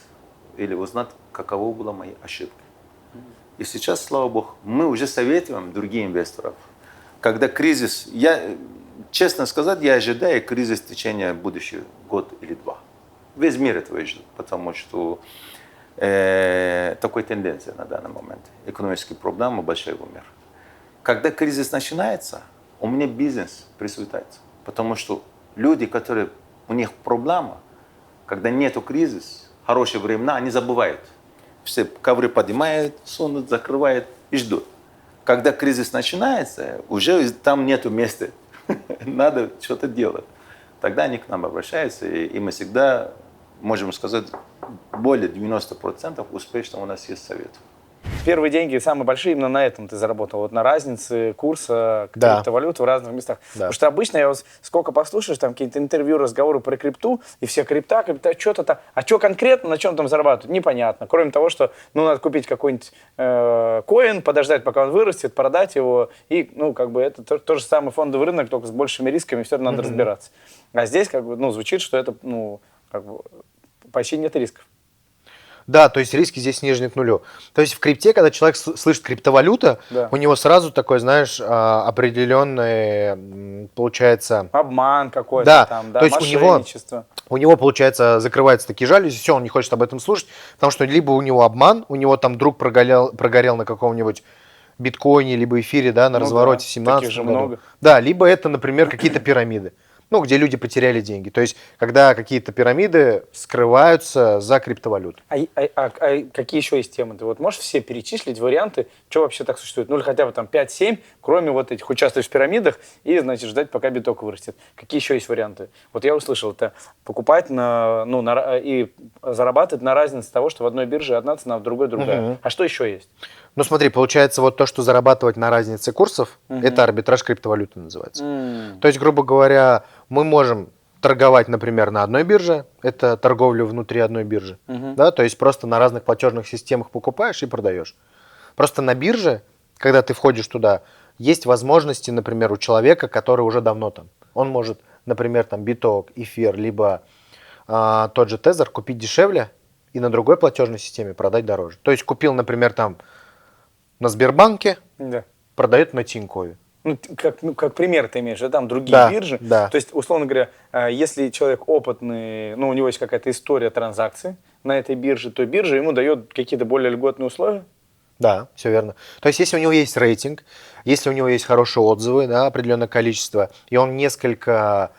или узнать, каково была моя ошибка. И сейчас, слава богу, мы уже советуем другим инвесторам. Когда кризис, честно сказать, я ожидаю кризис в течение будущего год или два. Весь мир этого ждет, потому что такой тенденция на данный момент. Экономические проблемы большие в мире. Когда кризис начинается, у меня бизнес присутствует. Потому что люди, которые у них проблема, когда нету кризиса, хорошие времена, они забывают. Все ковры поднимают, сунут, закрывают и ждут. Когда кризис начинается, уже там нету места. Надо что-то делать. Тогда они к нам обращаются, и мы всегда, можем сказать, более 90% успешно у нас есть совет. Первые деньги самые большие именно на этом ты заработал, вот на разнице курса криптовалют в разных местах. Да. Потому что обычно я вот сколько послушаешь, там какие-то интервью, разговоры про крипту, и все крипта, что-то там. А что конкретно, на чем там зарабатывают, непонятно. Кроме того, что надо купить какой-нибудь коин, подождать, пока он вырастет, продать его. И, это то же самое фондовый рынок, только с большими рисками, все равно надо разбираться. А здесь, звучит, что это, почти нет рисков. Да, то есть риски здесь снижены к нулю. То есть в крипте, когда человек слышит криптовалюта, у него сразу такой, знаешь, определенный, получается... Обман какой-то там, да, то есть мошенничество. У него, получается, закрываются такие жалюзи, все, он не хочет об этом слушать, потому что либо у него обман, у него там друг прогорел на каком-нибудь биткоине, либо эфире, да, на развороте в 17 году. Много. Да, либо это, например, какие-то пирамиды. Где люди потеряли деньги. То есть, когда какие-то пирамиды скрываются за криптовалюту. А какие еще есть темы? Ты вот можешь все перечислить варианты, что вообще так существует? Или хотя бы там 5-7, кроме вот этих, участвуешь в пирамидах и, значит, ждать, пока биток вырастет. Какие еще есть варианты? Вот я услышал, это покупать и зарабатывать на разнице того, что в одной бирже одна цена, в другой другая. А что еще есть? Смотри, получается, вот то, что зарабатывать на разнице курсов, это арбитраж криптовалюты называется. То есть, грубо говоря, мы можем торговать, например, на одной бирже, это торговля внутри одной биржи, да, то есть просто на разных платежных системах покупаешь и продаешь. Просто на бирже, когда ты входишь туда, есть возможности, например, у человека, который уже давно там. Он может, например, там биток, эфир, либо тот же тезер купить дешевле и на другой платежной системе продать дороже. То есть купил, например, там на Сбербанке, продает на Тинькове. Как пример ты имеешь, там другие биржи. Да. То есть, условно говоря, если человек опытный, у него есть какая-то история транзакций на этой бирже, то биржа ему дает какие-то более льготные условия? Да, все верно. То есть, если у него есть рейтинг, если у него есть хорошие отзывы, да, определенное количество, и он несколько,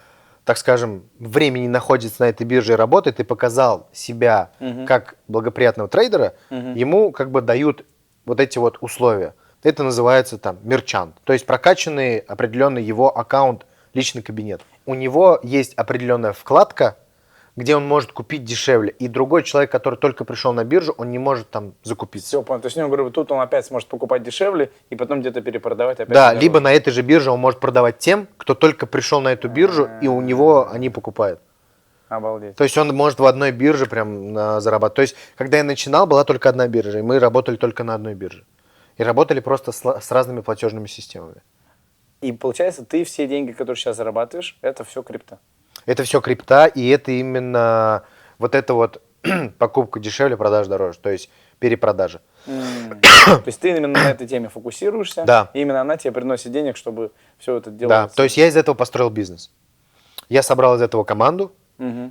так скажем, времени находится на этой бирже и работает, и показал себя как благоприятного трейдера, ему дают вот эти вот условия. Это называется там мерчант, то есть прокачанный определенный его аккаунт, личный кабинет. У него есть определенная вкладка, где он может купить дешевле, и другой человек, который только пришел на биржу, он не может там закупиться. Все, понял. То есть, говорю, тут он опять сможет покупать дешевле и потом где-то перепродавать опять. Да, либо на этой же бирже он может продавать тем, кто только пришел на эту биржу, и у него они покупают. Обалдеть. То есть он может в одной бирже прям зарабатывать. То есть, когда я начинал, была только одна биржа, и мы работали только на одной бирже. И работали просто с разными платежными системами. И получается, ты все деньги, которые сейчас зарабатываешь, это все крипта? Это все крипта, и это именно вот эта вот покупка дешевле, продажа дороже, то есть перепродажа. То есть ты именно на этой теме фокусируешься, Да. и именно она тебе приносит денег, чтобы все это Да, делать. то есть я из этого построил бизнес. Я собрал из этого команду,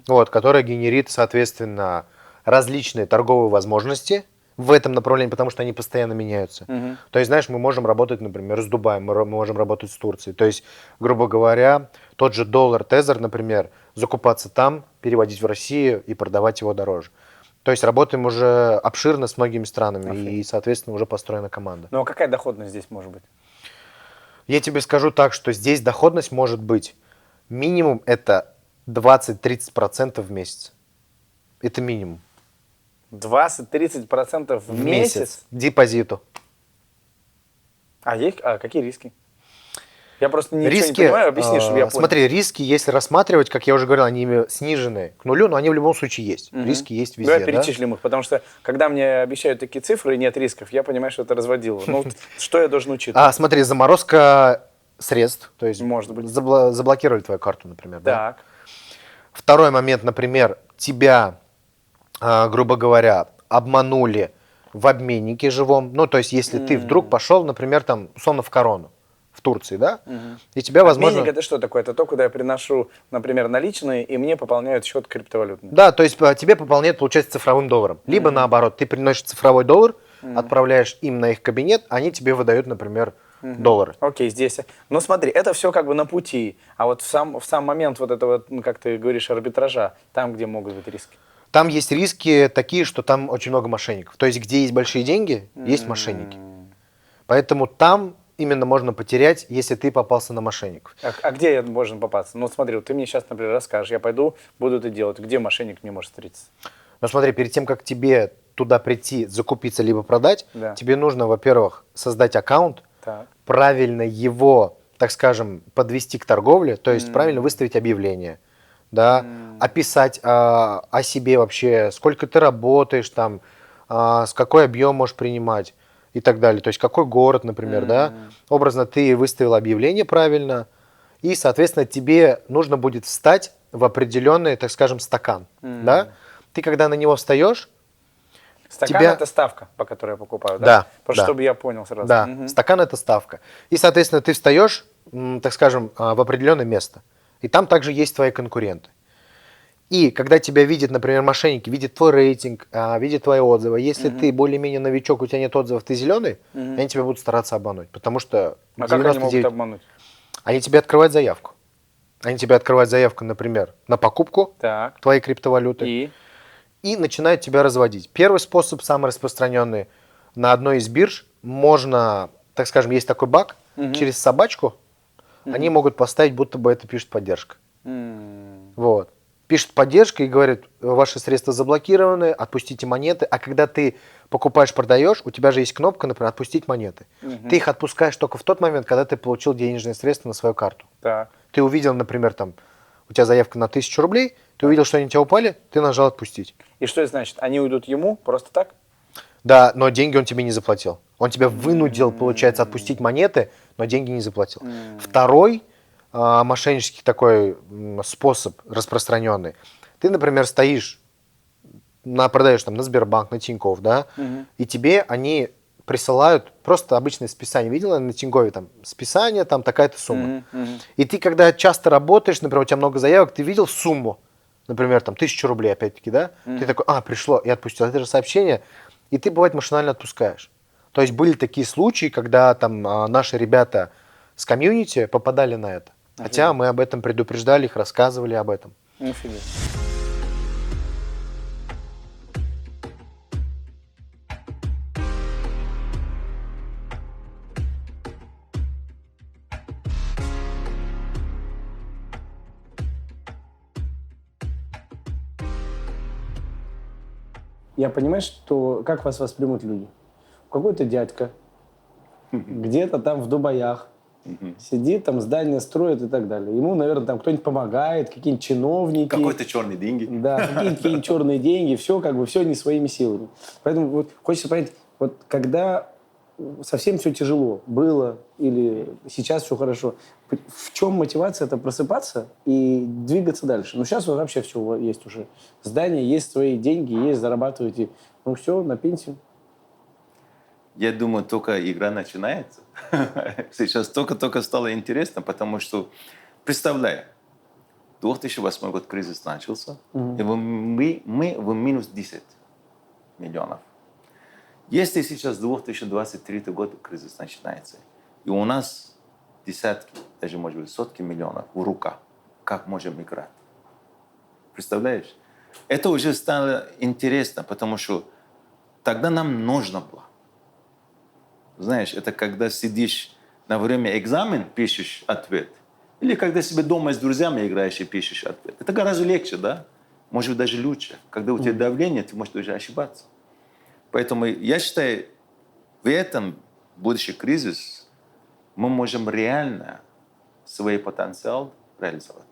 вот, которая генерит, соответственно, различные торговые возможности в этом направлении, потому что они постоянно меняются. То есть, знаешь, мы можем работать, например, с Дубаем, мы можем работать с Турцией. То есть, грубо говоря, тот же доллар Тезер, например, закупаться там, переводить в Россию и продавать его дороже. То есть работаем уже обширно с многими странами, и, соответственно, уже построена команда. Ну а какая доходность здесь может быть? Я тебе скажу так, что здесь доходность может быть минимум это 20-30% в месяц. Это минимум. 20-30% в месяц? Депозиту. А какие риски? Я просто ничего Риски, не понимаю, объясни, чтобы я понял. смотри, риски, если рассматривать, как я уже говорил, они снижены к нулю, но они в любом случае есть. Риски есть везде. Давай перечислим их, потому что когда мне обещают такие цифры и нет рисков, я понимаю, что это разводило. Ну, что я должен учитывать? Смотри, заморозка средств, то есть Может быть. заблокировали твою карту, например. Да? Так. Второй момент, например, тебя, грубо говоря, обманули в обменнике живом. Ну, то есть, если ты вдруг пошел, например, там, условно, в Корону, в Турции, да? И тебя, возможно... Обменник — это что такое? Это то, куда я приношу, например, наличные, и мне пополняют счет криптовалютный. Да, то есть тебе пополняют, получается, цифровым долларом. Либо наоборот, ты приносишь цифровой доллар, отправляешь им на их кабинет, они тебе выдают, например, доллары. Окей, здесь. Но смотри, это все как бы на пути. А вот в сам момент вот этого, ну, как ты говоришь, арбитража, там, где могут быть риски. Там есть риски такие, что там очень много мошенников. То есть, где есть большие деньги, есть мошенники. Поэтому там именно можно потерять, если ты попался на мошенников. А где я должен попасться? Ну, смотри, вот ты мне сейчас, например, расскажешь, я пойду, буду это делать. Где мошенник мне может встретиться? Но смотри, перед тем, как тебе туда прийти, закупиться либо продать, Да. тебе нужно, во-первых, создать аккаунт, Так. правильно его, так скажем, подвести к торговле, то есть правильно выставить объявление, да, описать о себе вообще, сколько ты работаешь там, с какой объем можешь принимать и так далее. То есть какой город, например, да. Образно ты выставил объявление правильно, и, соответственно, тебе нужно будет встать в определенный, так скажем, стакан, да. Ты, когда на него встаешь, Стакан тебя- это ставка, по которой я покупаю, да? Да, Просто да. чтобы я понял сразу. да, стакан это ставка. И, соответственно, ты встаешь, так скажем, в определенное место. И там также есть твои конкуренты. И когда тебя видят, например, мошенники, видят твой рейтинг, видят твои отзывы. Если ты более-менее новичок, у тебя нет отзывов, ты зеленый, они тебя будут стараться обмануть. Потому что А как они могут 99 обмануть? Они тебе открывают заявку. Они тебе открывают заявку, например, на покупку Так. твоей криптовалюты. И начинают тебя разводить. Первый способ, самый распространенный, на одной из бирж можно, так скажем, есть такой баг, через собачку они могут поставить, будто бы это пишет поддержка. Вот. Пишет поддержка и говорит, ваши средства заблокированы, отпустите монеты. А когда ты покупаешь, продаешь, у тебя же есть кнопка, например, отпустить монеты. Ты их отпускаешь только в тот момент, когда ты получил денежные средства на свою карту. Так. Ты увидел, например, там, у тебя заявка на 1000 рублей, ты увидел, что они у тебя упали, ты нажал отпустить. И что это значит? Они уйдут ему просто так? Да, но деньги он тебе не заплатил. Он тебя вынудил, получается, отпустить монеты, но деньги не заплатил. Второй мошеннический такой способ распространенный. Ты, например, стоишь, продаешь там на Сбербанк, на Тинькофф, да, и тебе они присылают просто обычное списание. Видела на Тинькове там списание, там такая-то сумма. И ты, когда часто работаешь, например, у тебя много заявок, ты видел сумму, например, там 1000 рублей, опять-таки, да? Ты такой, пришло, и отпустил. Это же сообщение, и ты, бывает, машинально отпускаешь. То есть были такие случаи, когда там наши ребята с комьюнити попадали на это. Хотя мы об этом предупреждали их, рассказывали об этом. Офигеть. Я понимаю, что как вас воспримут люди. Какой-то дядька где-то там в Дубаях сидит, там здание строит и так далее. Ему, наверное, там кто-нибудь помогает, какие-нибудь чиновники. Какой-то черные деньги. Да, какие-нибудь черные деньги, все как бы, все не своими силами. Поэтому вот хочется понять, вот когда совсем все тяжело было или сейчас все хорошо, в чем мотивация это просыпаться и двигаться дальше? Ну, сейчас вот вообще все есть уже. Здание, есть свои деньги, есть, зарабатываете. Ну, все, на пенсию. Я думаю, только игра начинается. Сейчас только стало интересно, потому что, представляю, 2008 год кризис начался, и мы в минус 10 миллионов. Если сейчас 2023 год кризис начинается, и у нас десятки, даже, может быть, сотки миллионов в руках, как можем играть? Представляешь? Это уже стало интересно, потому что тогда нам нужно было. Знаешь, это когда сидишь на время экзамен, пишешь ответ, или когда себе дома с друзьями играешь и пишешь ответ. Это гораздо легче, да? Может быть, даже лучше. Когда у тебя давление, ты можешь уже ошибаться. Поэтому я считаю, в этом будущий кризис мы можем реально свой потенциал реализовать.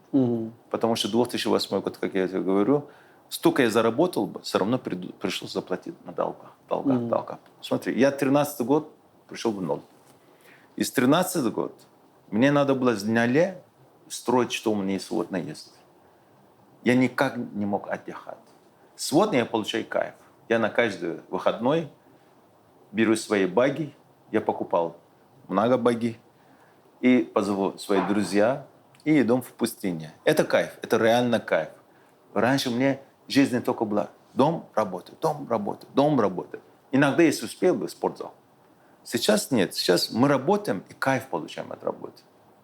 Потому что 2008 год, как я тебе говорю, столько я заработал бы, все равно пришлось заплатить на долгах. Смотри, я 13 год пришел в ноль. И с 13 год мне надо было с нуля строить, что у меня сегодня есть. Я никак не мог отдыхать. Сегодня я получаю кайф. Я на каждый выходной беру свои баги. Я покупал много баги. И позову своих друзей и идем в пустыне. Это кайф. Это реально кайф. Раньше мне жизнь только была дом, работа, дом, работа, дом, работа. Иногда, если успел бы, спортзал. Сейчас нет. Сейчас мы работаем и кайф получаем от работы.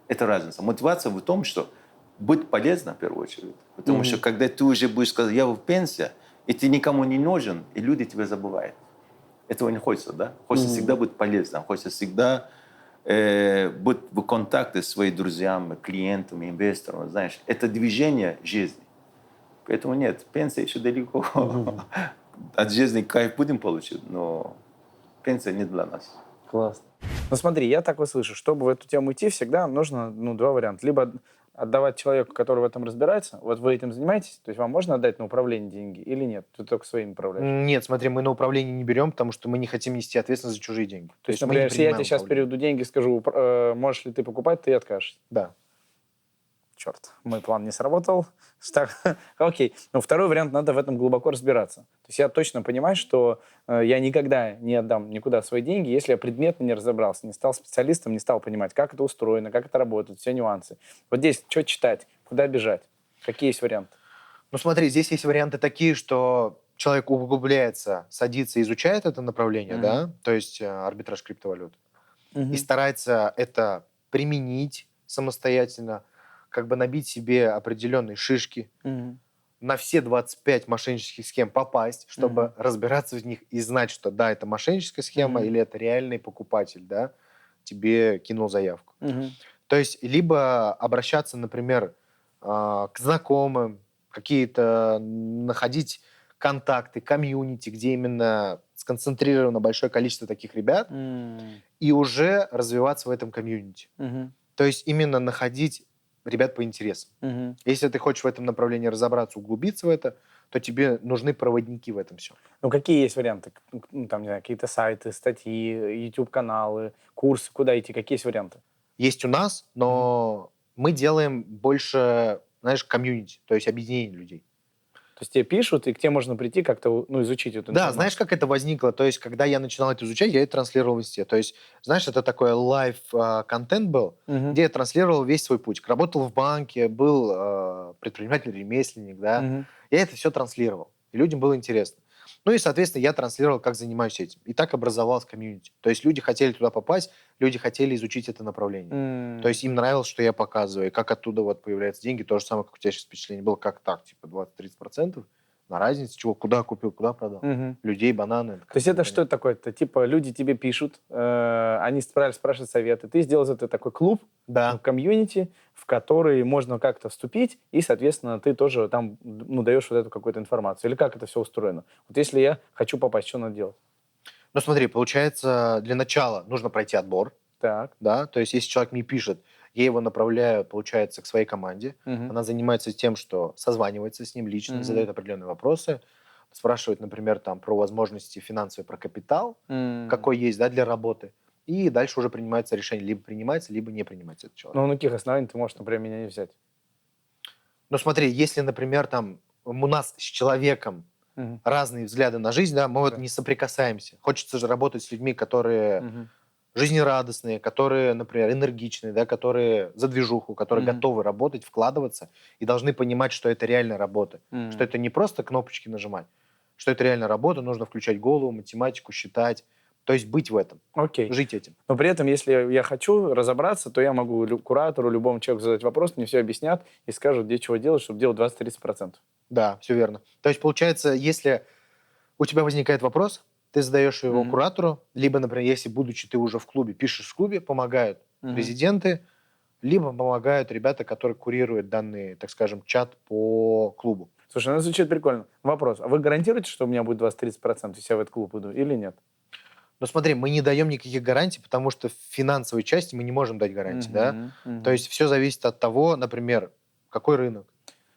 Это разница. Мотивация в том, что быть полезным в первую очередь. Потому что когда ты уже будешь сказать, я в пенсии, и ты никому не нужен, и люди тебя забывают. Этого не хочется, да? Хочется всегда быть полезным. Хочется всегда быть в контакте с своими друзьями, клиентами, инвесторами. Знаешь, это движение жизни. Поэтому нет, пенсия еще далеко. От жизни кайф будем получить, но пенсия не для нас. Классно. Ну смотри, я так вот слышу, чтобы в эту тему идти, всегда нужно, два варианта. Либо отдавать человеку, который в этом разбирается, вот вы этим занимаетесь, то есть вам можно отдать на управление деньги или нет? Ты только своими управляешь? Нет, смотри, мы на управление не берем, потому что мы не хотим нести ответственность за чужие деньги. То есть, например, если я тебе сейчас переведу деньги, скажу, можешь ли ты покупать, ты откажешься? Да. Черт, мой план не сработал. Окей. Но второй вариант, надо в этом глубоко разбираться. То есть я точно понимаю, что я никогда не отдам никуда свои деньги, если я предметно не разобрался, не стал специалистом, не стал понимать, как это устроено, как это работает, все нюансы. Вот здесь что читать, куда бежать, какие есть варианты? Ну смотри, здесь есть варианты такие, что человек углубляется, садится, изучает это направление, да, то есть арбитраж криптовалют, и старается это применить самостоятельно, как бы набить себе определенные шишки, на все 25 мошеннических схем попасть, чтобы разбираться в них и знать, что да, это мошенническая схема или это реальный покупатель, да, тебе кинул заявку. То есть либо обращаться, например, к знакомым, какие-то находить контакты, комьюнити, где именно сконцентрировано большое количество таких ребят, и уже развиваться в этом комьюнити. То есть именно находить ребят по интересам. Если ты хочешь в этом направлении разобраться, углубиться в это, то тебе нужны проводники в этом всем. Ну, какие есть варианты? Ну, там, не знаю, какие-то сайты, статьи, YouTube-каналы, курсы, куда идти? Какие есть варианты? Есть у нас, но мы делаем больше, знаешь, комьюнити, то есть объединение людей. То есть тебе пишут, и к тебе можно прийти как-то, изучить эту информацию. Да, знаешь, как это возникло? То есть, когда я начинал это изучать, я это транслировал в инсте. То есть, знаешь, это такой лайв-контент был, где я транслировал весь свой путь. Работал в банке, был предприниматель-ремесленник, да. Я это все транслировал, и людям было интересно. Ну и, соответственно, я транслировал, как занимаюсь этим. И так образовалась комьюнити. То есть люди хотели туда попасть, люди хотели изучить это направление. То есть им нравилось, что я показываю, и как оттуда вот появляются деньги. То же самое, как у тебя сейчас впечатление было, как так, типа 20-30% на разницу, чего, куда купил, куда продал. Людей, бананы. То есть это что такое-то? Типа люди тебе пишут, они спрашивают советы, ты сделал из этого такой клуб, комьюнити, в который можно как-то вступить, и, соответственно, ты тоже там даешь вот эту какую-то информацию. Или как это все устроено? Вот если я хочу попасть, что надо делать? Ну смотри, получается, для начала нужно пройти отбор. Так. Да, то есть если человек мне пишет, я его направляю, получается, к своей команде. Она занимается тем, что созванивается с ним лично, задает определенные вопросы, спрашивает, например, там, про возможности финансовые, про капитал, какой есть, да, для работы. И дальше уже принимается решение, либо принимается, либо не принимается этот человек. Ну, на каких основаниях ты можешь, например, меня не взять? Ну, смотри, если, например, там, у нас с человеком разные взгляды на жизнь, да, мы вот не соприкасаемся. Хочется же работать с людьми, которые жизнерадостные, которые, например, энергичные, да, которые за движуху, которые готовы работать, вкладываться и должны понимать, что это реальная работа, что это не просто кнопочки нажимать, что это реальная работа, нужно включать голову, математику, считать, то есть быть в этом, Окей. жить этим. Но при этом, если я хочу разобраться, то я могу куратору, любому человеку задать вопрос, мне все объяснят и скажут, где чего делать, чтобы делать 20-30%. Да, все верно. То есть, получается, если у тебя возникает вопрос, ты задаешь его куратору, либо, например, если, будучи ты уже в клубе, пишешь в клубе, помогают президенты, либо помогают ребята, которые курируют данный, так скажем, чат по клубу. Слушай, ну звучит прикольно. Вопрос, а вы гарантируете, что у меня будет 20-30%, если я в этот клуб иду, или нет? Но смотри, мы не даем никаких гарантий, потому что в финансовой части мы не можем дать гарантии, да? То есть все зависит от того, например, какой рынок.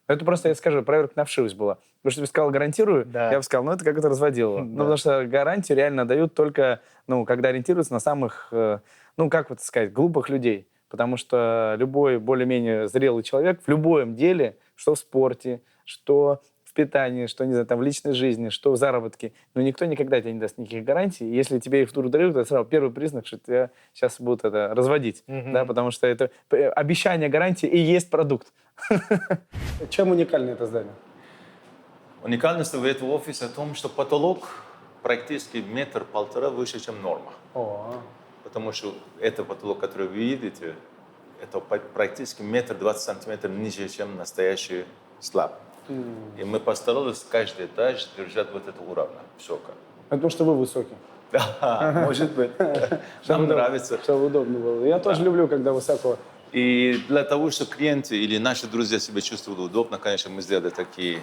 Это просто, я скажу, проверка на вшивость была. Потому что ты сказал, гарантирую, Да. я бы сказал, ну это как это разводило. Ну, потому что гарантию реально дают только, ну, когда ориентируются на самых, ну, как вот сказать, глупых людей. Потому что любой более-менее зрелый человек в любом деле, что в спорте, что в питании, что, не знаю, там, в личной жизни, что в заработке, но никто никогда тебе не даст никаких гарантий. Если тебе их вдруг дают, это сразу первый признак, что тебя сейчас будут это разводить. Да, потому что это обещание гарантии и есть продукт. Чем уникально это здание? Уникальность в этого офиса в том, что потолок практически 1-1,5 выше, чем норма. Потому что это потолок, который вы видите, это практически 1,20 сантиметров ниже, чем настоящий слаб. И мы постарались каждый этаж держать вот это уровня, высоко. Потому что вы высокий. Да, может быть. Нам нравится. Чтобы удобно было. Я тоже люблю, когда высоко. И для того, чтобы клиенты или наши друзья себя чувствовали удобно, конечно, мы сделали такие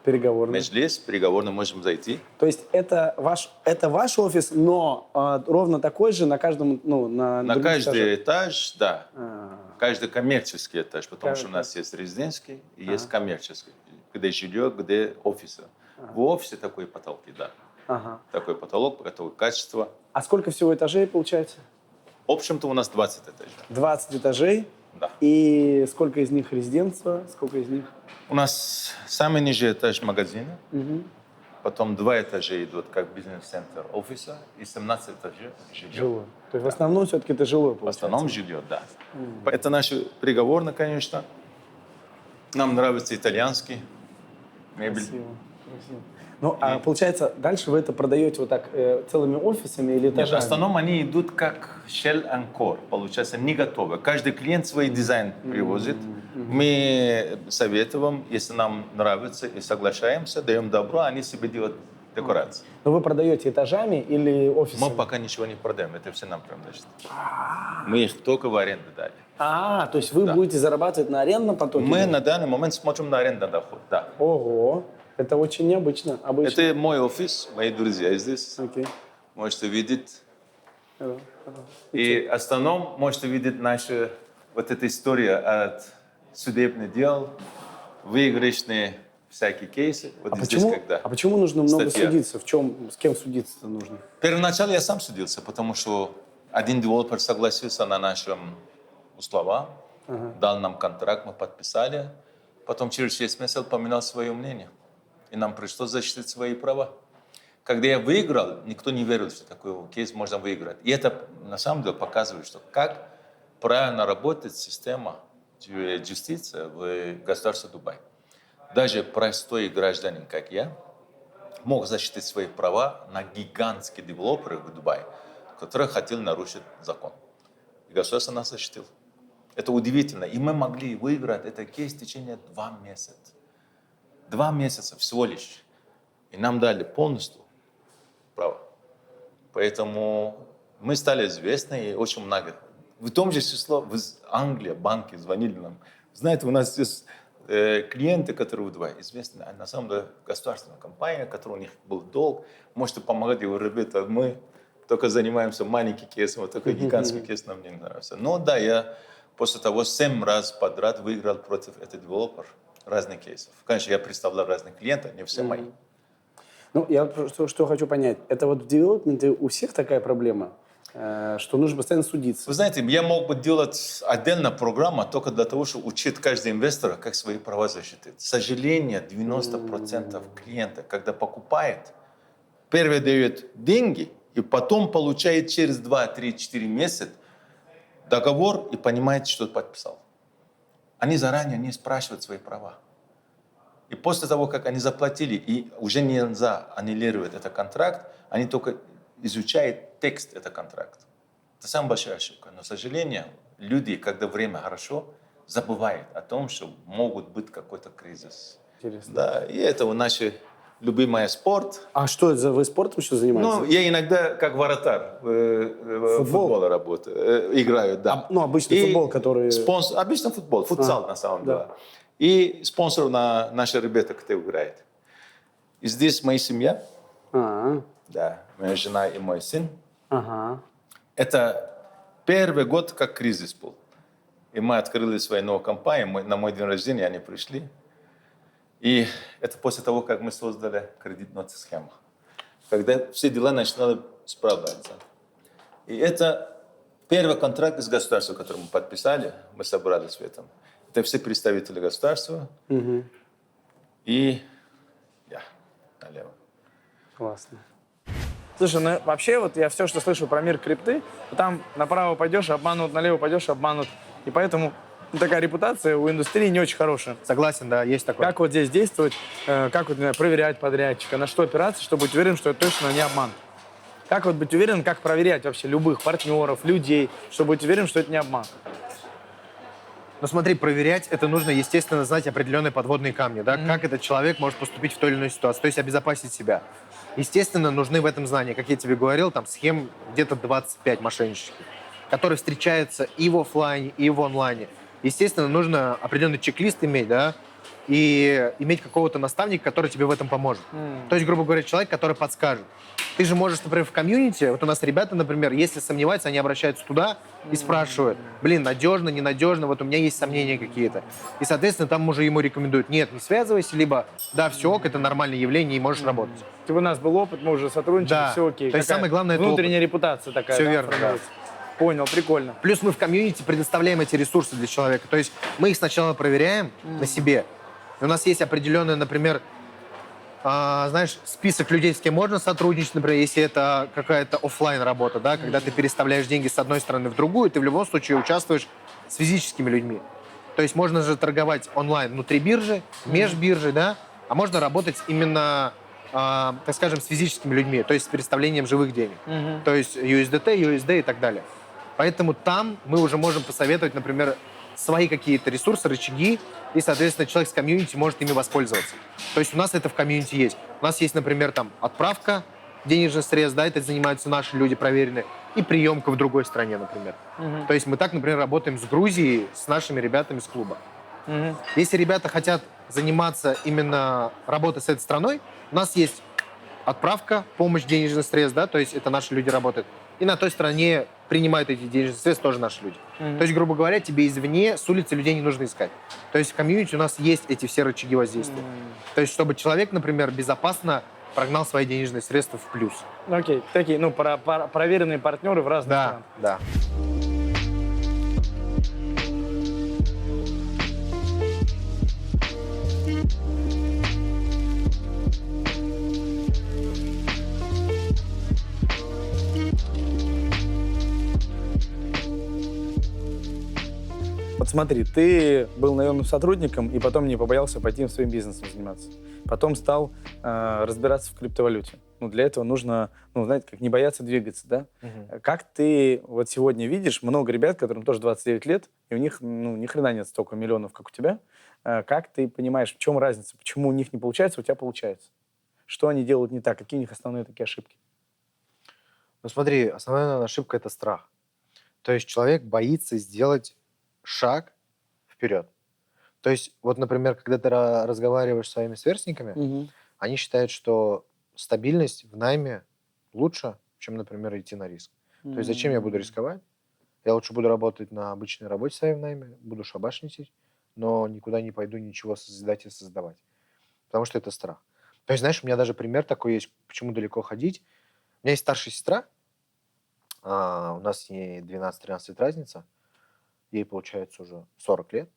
Переговорные. межлис, переговорные, можем зайти. То есть это ваш офис, но ровно такой же на каждом, ну, на других каждый этажах? этаж, да. Каждый коммерческий этаж, потому что у нас есть резидентский и есть коммерческий, где жилье, где офисы. В офисе такой потолки, да. Такой потолок, такое качество. А сколько всего этажей получается? В общем-то, у нас 20 этажей. 20 этажей? Да. И сколько из них резидентство, сколько из них? У нас самый нижний этаж магазина, потом 2 этажа идут как бизнес-центр офиса и 17 этажей жилье. Жилое. То есть в основном все-таки это жилое В получается? основном жилье, да. Это наши переговорные, конечно. Нам нравится итальянский мебель. Красиво. Ну, а получается, дальше вы это продаете вот так целыми офисами или Нет, этажами? в основном они идут как shell and core, получается, не готовы. Каждый клиент свой дизайн привозит. Мы советуем, если нам нравится и соглашаемся, даем добро, они себе делают декорации. Но вы продаете этажами или офисами? Мы пока ничего не продаем, это все нам принадлежит. Мы их только в аренду дали. То есть вы будете зарабатывать на арендном потоке? Мы на данный момент смотрим на арендный доход, да. Ого, это очень необычно. Обычно. Это мой офис, мои друзья здесь. Окей. Можете видеть. И в основном можете видеть нашу вот эту историю от судебных дел, выигрышные всякие кейсы. Вот здесь когда. А почему нужно много Статья. судиться? С кем судиться нужно? Первоначально я сам судился, потому что один девелопер согласился на нашем условиях, дал нам контракт, мы подписали. Потом через 6 месяцев поменял свое мнение. И нам пришлось защитить свои права. Когда я выиграл, никто не верил, что такой кейс можно выиграть. И это на самом деле показывает, что как правильно работает система юстиции в государстве Дубай. Даже простой гражданин, как я, мог защитить свои права на гигантские девелоперы в Дубае, которые хотели нарушить закон. И государство нас защитило. Это удивительно. И мы могли выиграть этот кейс в течение 2 месяца. 2 месяца всего лишь. И нам дали полностью право. Поэтому мы стали известны и очень много. В том же числе в Англии банки звонили нам. Знаете, у нас здесь клиенты, которые в Дубае известны, а на самом деле государственная компания, которая у них был долг, можете помогать его, ребята, мы только занимаемся маленьким кейсом, только гигантский кейс нам не нравится. Но да, я после того 7 раз подряд выиграл против этого девелопера разных кейсов. Конечно, я представлял разных клиентов, не все мои. Ну, я что хочу понять. Это вот в девелопменте у всех такая проблема? что нужно постоянно судиться. Вы знаете, я мог бы делать отдельную программу только для того, чтобы учить каждого инвестора, как свои права защитить. К сожалению, 90% клиентов, когда покупает, первый дает деньги, и потом получает через 2, 3, 4 месяца договор и понимает, что подписал. Они заранее не спрашивают свои права. И после того, как они заплатили, и уже нельзя аннулировать этот контракт, они только изучают текст этого контракта. Это самая большая ошибка. Но, к сожалению, люди, когда время хорошо, забывают о том, что могут быть какой-то кризис. Интересно. Да, и это наш любимый спорт. А что это за вы спортом еще занимаетесь? Ну, я иногда как вратарь в футболе работаю, играю, да. Обычный футбол, который... Обычно футбол, футзал на самом деле. И спонсор наши ребята, кто играет. И здесь моя семья, да, моя жена и мой сын. Это первый год, как кризис был. И мы открыли свою новую компанию, на мой день рождения они пришли. И это после того, как мы создали кредитную схему. Когда все дела начинали справляться. И это первый контракт с государством, который мы подписали, мы собрались в этом. Это все представители государства. И я налево. Классно. Слушай, ну вообще вот я все, что слышу про мир крипты, там направо пойдешь, обманут, налево пойдешь, обманут. И поэтому такая репутация у индустрии не очень хорошая. Согласен, да, есть такое. Как вот здесь действовать, как вот, не знаю, проверять подрядчика, на что опираться, чтобы быть уверен, что это точно не обман? Как вот быть уверен, как проверять вообще любых партнеров, людей, чтобы быть уверен, что это не обман? Ну смотри, проверять это нужно, естественно, знать определенные подводные камни, да, как этот человек может поступить в той или иной ситуации, то есть обезопасить себя. Естественно, нужны в этом знания, как я тебе говорил, там схем где-то 25 мошеннических, которые встречаются и в офлайне, и в онлайне. Естественно, нужно определенный чек-лист иметь, да, и иметь какого-то наставника, который тебе в этом поможет. То есть, грубо говоря, человек, который подскажет. Ты же можешь, например, в комьюнити, вот у нас ребята, например, если сомневаются, они обращаются туда и спрашивают, блин, надежно, ненадежно, вот у меня есть сомнения какие-то. И, соответственно, там уже ему рекомендуют, нет, не связывайся, либо, да, все ок, это нормальное явление, и можешь работать. Типа у нас был опыт, мы уже сотрудничали, Да. все окей. То есть Какая самое главное — это внутренняя опыт. репутация такая. Все да, верно, да. формируется. Понял, прикольно. Плюс мы в комьюнити предоставляем эти ресурсы для человека. То есть мы их сначала проверяем на себе. И у нас есть определенный, например, знаешь, список людей, с кем можно сотрудничать, например, если это какая-то офлайн работа, да, когда ты переставляешь деньги с одной стороны в другую, ты в любом случае участвуешь с физическими людьми. То есть можно же торговать онлайн внутри биржи, межбиржи, да, а можно работать именно, так скажем, с физическими людьми, то есть с переставлением живых денег. То есть USDT, USD и так далее. Поэтому там мы уже можем посоветовать, например, свои какие-то ресурсы, рычаги, и, соответственно, человек с комьюнити может ими воспользоваться. То есть у нас это в комьюнити есть. У нас есть, например, там отправка денежных средств, да, это занимаются наши люди проверенные, и приемка в другой стране, например. То есть мы так, например, работаем с Грузией, с нашими ребятами с клуба. Если ребята хотят заниматься именно работой с этой страной, у нас есть отправка, помощь денежных средств, да, то есть это наши люди работают. И на той стороне принимают эти денежные средства тоже наши люди. То есть, грубо говоря, тебе извне, с улицы людей не нужно искать. То есть в комьюнити у нас есть эти все рычаги воздействия. То есть чтобы человек, например, безопасно прогнал свои денежные средства в плюс. Окей, такие, ну, проверенные партнеры в разных странах. Да. Вот смотри, ты был наемным сотрудником и потом не побоялся пойти своим бизнесом заниматься. Потом стал разбираться в криптовалюте. Ну, для этого нужно, ну, знаете, как не бояться двигаться, да? Как ты вот сегодня видишь много ребят, которым тоже 29 лет, и у них, ну, ни хрена нет столько миллионов, как у тебя. Как ты понимаешь, в чем разница? Почему у них не получается, у тебя получается? Что они делают не так? Какие у них основные такие ошибки? Ну смотри, основная ошибка — это страх. То есть человек боится сделать шаг вперед. То есть, вот, например, когда ты разговариваешь с своими сверстниками, они считают, что стабильность в найме лучше, чем, например, идти на риск. То есть зачем я буду рисковать? Я лучше буду работать на обычной работе своей в найме, буду шабашничать, но никуда не пойду ничего созидать и создавать. Потому что это страх. То есть, знаешь, у меня даже пример такой есть, почему далеко ходить. У меня есть старшая сестра, У нас с ней 12-13 лет разница. Ей, получается, уже 40 лет.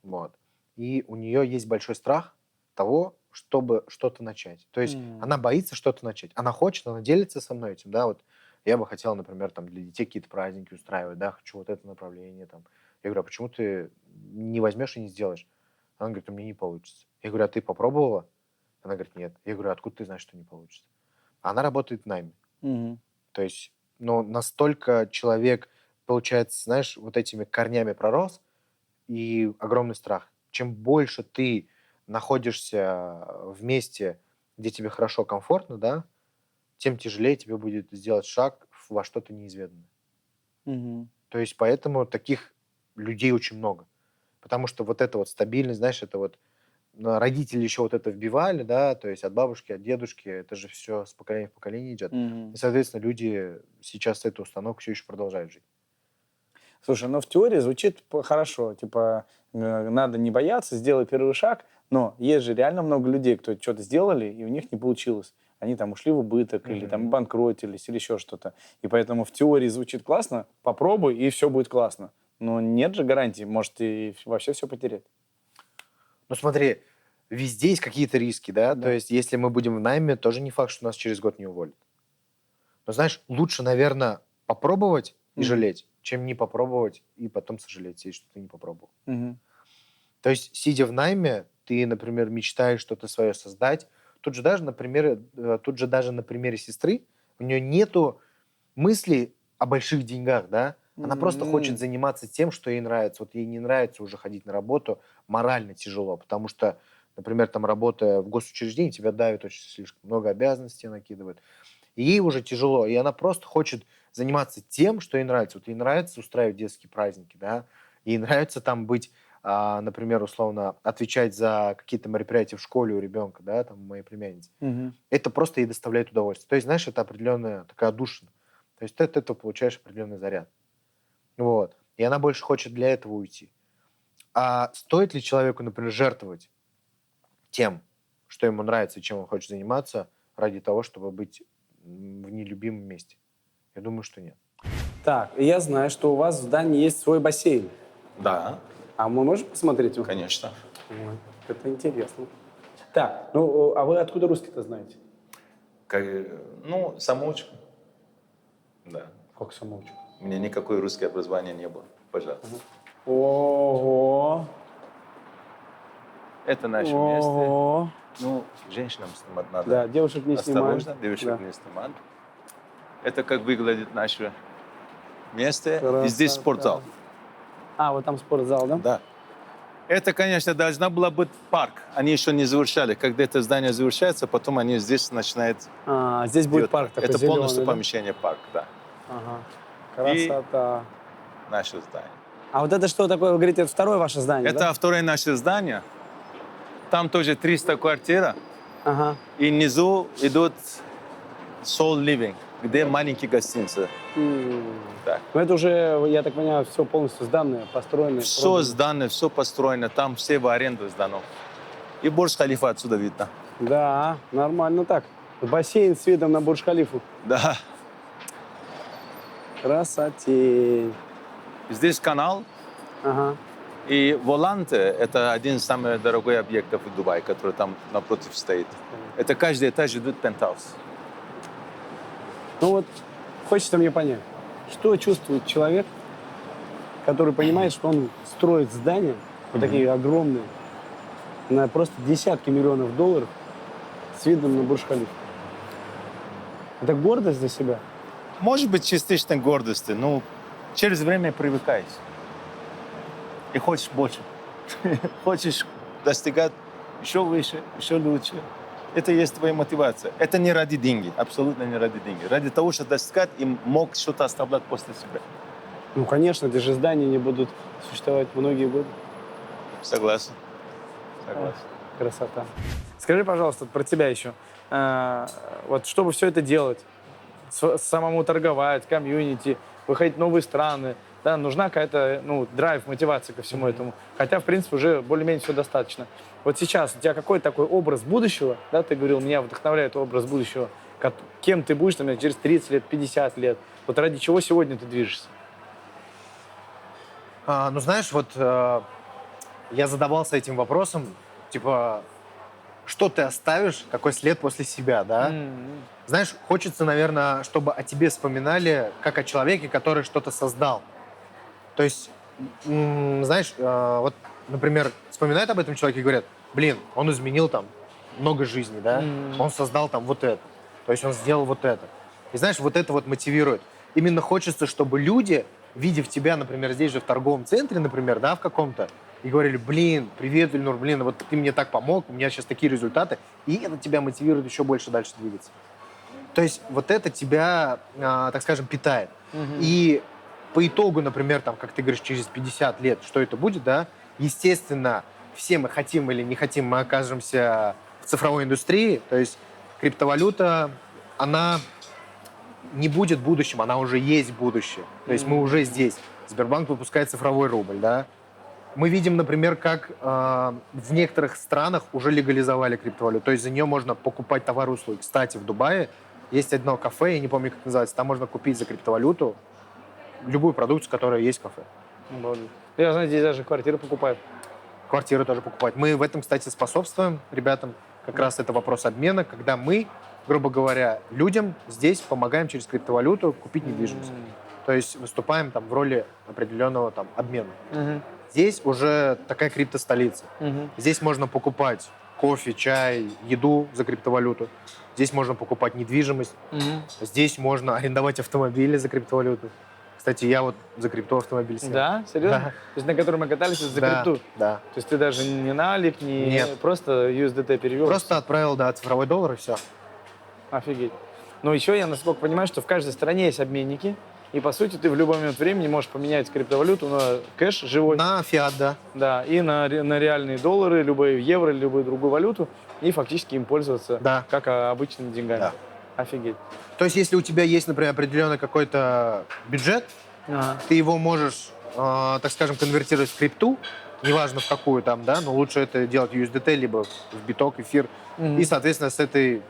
Вот. И у нее есть большой страх того, чтобы что-то начать. То есть она боится что-то начать. Она хочет, она делится со мной этим, да, вот. Я бы хотел, например, там, для детей какие-то праздники устраивать, да, хочу вот это направление, там. Я говорю, а почему ты не возьмешь и не сделаешь? Она говорит, у меня не получится. Я говорю, а ты попробовала? Она говорит, нет. Я говорю, откуда ты знаешь, что не получится? Она работает в найме. То есть, ну, настолько человек, получается, знаешь, вот этими корнями пророс, и огромный страх. Чем больше ты находишься в месте, где тебе хорошо, комфортно, да, тем тяжелее тебе будет сделать шаг во что-то неизведанное. То есть поэтому таких людей очень много. Потому что вот эта вот стабильность, знаешь, это вот родители еще вот это вбивали, да, то есть от бабушки, от дедушки, это же все с поколения в поколение идет. И, соответственно, люди сейчас с этой установкой все еще продолжают жить. Слушай, ну в теории звучит хорошо. Типа, надо не бояться, сделай первый шаг. Но есть же реально много людей, кто что-то сделали, и у них не получилось. Они там ушли в убыток, или там банкротились, или еще что-то. И поэтому в теории звучит классно, попробуй, и все будет классно. Но нет же гарантии, может и вообще все потерять. Ну смотри, везде есть какие-то риски, да? То есть если мы будем в найме, тоже не факт, что нас через год не уволят. Но знаешь, лучше, наверное, попробовать и жалеть, чем не попробовать и потом сожалеть, что ты не попробовал. То есть, сидя в найме, ты, например, мечтаешь что-то свое создать. Тут же даже на примере сестры у нее нету мысли о больших деньгах, да? Она просто хочет заниматься тем, что ей нравится. Вот ей не нравится уже ходить на работу, морально тяжело, потому что, например, там работая в госучреждении, тебя давит очень слишком много обязанностей, накидывают. И ей уже тяжело, и она просто хочет заниматься тем, что ей нравится. Вот ей нравится устраивать детские праздники, да? Ей нравится там быть, например, условно, отвечать за какие-то мероприятия в школе у ребенка, да, там, у моей племянницы. Это просто ей доставляет удовольствие. То есть, знаешь, это определенная такая отдушина. То есть ты от этого получаешь определенный заряд. Вот. И она больше хочет для этого уйти. А стоит ли человеку, например, жертвовать тем, что ему нравится и чем он хочет заниматься, ради того, чтобы быть в нелюбимом месте? Я думаю, что нет. Так, я знаю, что у вас в здании есть свой бассейн. Да, А мы можем посмотреть его? конечно. Ой, это интересно. Так, ну, а вы откуда русский-то знаете? Ну, самоучка. Да. Как самоучка? У меня никакое русское образование не было. Пожалуйста. Ого! Это наше Ого! место. Ну, женщинам снимать надо. Да, девушек не снимают. Осторожно, девушек Да. не снимать. Это как выглядит наше место. Красота. И здесь спортзал. А, вот там спортзал, да? Да. Это, конечно, должна была быть парк. Они еще не завершали. Когда это здание завершается, потом они здесь начинают... А, здесь будет делать. парк такой Это зеленый, полностью да? помещение парка, да. Ага. Красота. Наше здание. А вот это что такое, вы говорите, это второе ваше здание, Это да? второе наше здание. Там тоже 300 квартир. Ага. И внизу идут Soul Living, где маленькие гостиницы. Так. Ну это уже, я так понимаю, все полностью сданное, построенное. Все продано. здание, все построено, там все в аренду сдано. И Бурдж-Халифа отсюда видно. Да, нормально так. Бассейн с видом на Бурдж-Халифу. Да. Красотень. Здесь канал. Ага. И Воланте – это один из самых дорогих объектов в Дубае, который там напротив стоит. Это каждый этаж идет пентхаус. Ну вот, хочется мне понять, что чувствует человек, который понимает, что он строит здания, вот такие огромные, на просто десятки миллионов долларов с видом на Бурдж-Халифу. Это гордость за себя? Может быть, частично гордости, но через время привыкаешь. И хочешь больше. Хочешь достигать еще выше, еще лучше. Это и есть твоя мотивация. Это не ради денег, абсолютно не ради денег. Ради того, чтобы достигать и мог что-то оставлять после себя. Ну, конечно, эти же здания не будут существовать многие годы. Согласен. Согласен. Красота. Скажи, пожалуйста, про тебя еще. Вот чтобы все это делать, самому торговать, комьюнити, выходить в новые страны, да, нужна какая-то, ну, драйв, мотивация ко всему этому. Хотя, в принципе, уже более-менее все достаточно. Вот сейчас у тебя какой такой образ будущего, да, ты говорил, меня вдохновляет образ будущего, кем ты будешь, например, через 30 лет, 50 лет, Вот ради чего сегодня ты движешься? Ну, знаешь, вот я задавался этим вопросом, типа, что ты оставишь, какой след после себя, да? Знаешь, хочется, наверное, чтобы о тебе вспоминали как о человеке, который что-то создал. То есть, знаешь, вот, например, вспоминают об этом человеке и говорят, блин, он изменил там много жизней, да? Он создал там вот это. То есть он сделал вот это. И знаешь, вот это вот мотивирует. Именно хочется, чтобы люди, видев тебя, например, здесь же в торговом центре, например, да, в каком-то, и говорили, блин, привет, Ильнур, блин, вот ты мне так помог, у меня сейчас такие результаты, и это тебя мотивирует еще больше дальше двигаться. То есть вот это тебя, так скажем, питает. И по итогу, например, там, как ты говоришь, через 50 лет, что это будет, да, естественно, все мы хотим или не хотим, мы окажемся в цифровой индустрии, то есть криптовалюта, она не будет будущим, она уже есть будущее. То есть мы уже здесь. Сбербанк выпускает цифровой рубль, да. Мы видим, например, как в некоторых странах уже легализовали криптовалюту. То есть за нее можно покупать товары и услуги. Кстати, в Дубае есть одно кафе, я не помню, как называется, там можно купить за криптовалюту любую продукцию, которая есть в кафе. Я знаю, здесь даже квартиры покупают. Квартиры тоже покупать. Мы в этом, кстати, способствуем ребятам. Как раз это вопрос обмена, когда мы, грубо говоря, людям здесь помогаем через криптовалюту купить недвижимость. То есть выступаем там в роли определенного там обмена. Здесь уже такая криптостолица. Здесь можно покупать кофе, чай, еду за криптовалюту. Здесь можно покупать недвижимость. Здесь можно арендовать автомобили за криптовалюту. Кстати, я вот за крипту автомобиль снял. Да? Серьезно? Да. То есть на котором мы катались, это за крипту? Да. То есть ты даже не налик, не... Нет. Просто USDT перевел? Просто отправил, да, цифровой доллар и все. Офигеть. Но еще я, насколько понимаю, что в каждой стране есть обменники, и, по сути, ты в любой момент времени можешь поменять криптовалюту на кэш живой. На фиат, да. Да, и на реальные доллары, любые евро или любую другую валюту, и фактически им пользоваться Да. как обычными деньгами. Да. Офигеть. То есть, если у тебя есть, например, определенный какой-то бюджет, ты его можешь, так скажем, конвертировать в крипту, неважно в какую там, да, но лучше это делать в USDT, либо в биток, эфир, и, соответственно, с этой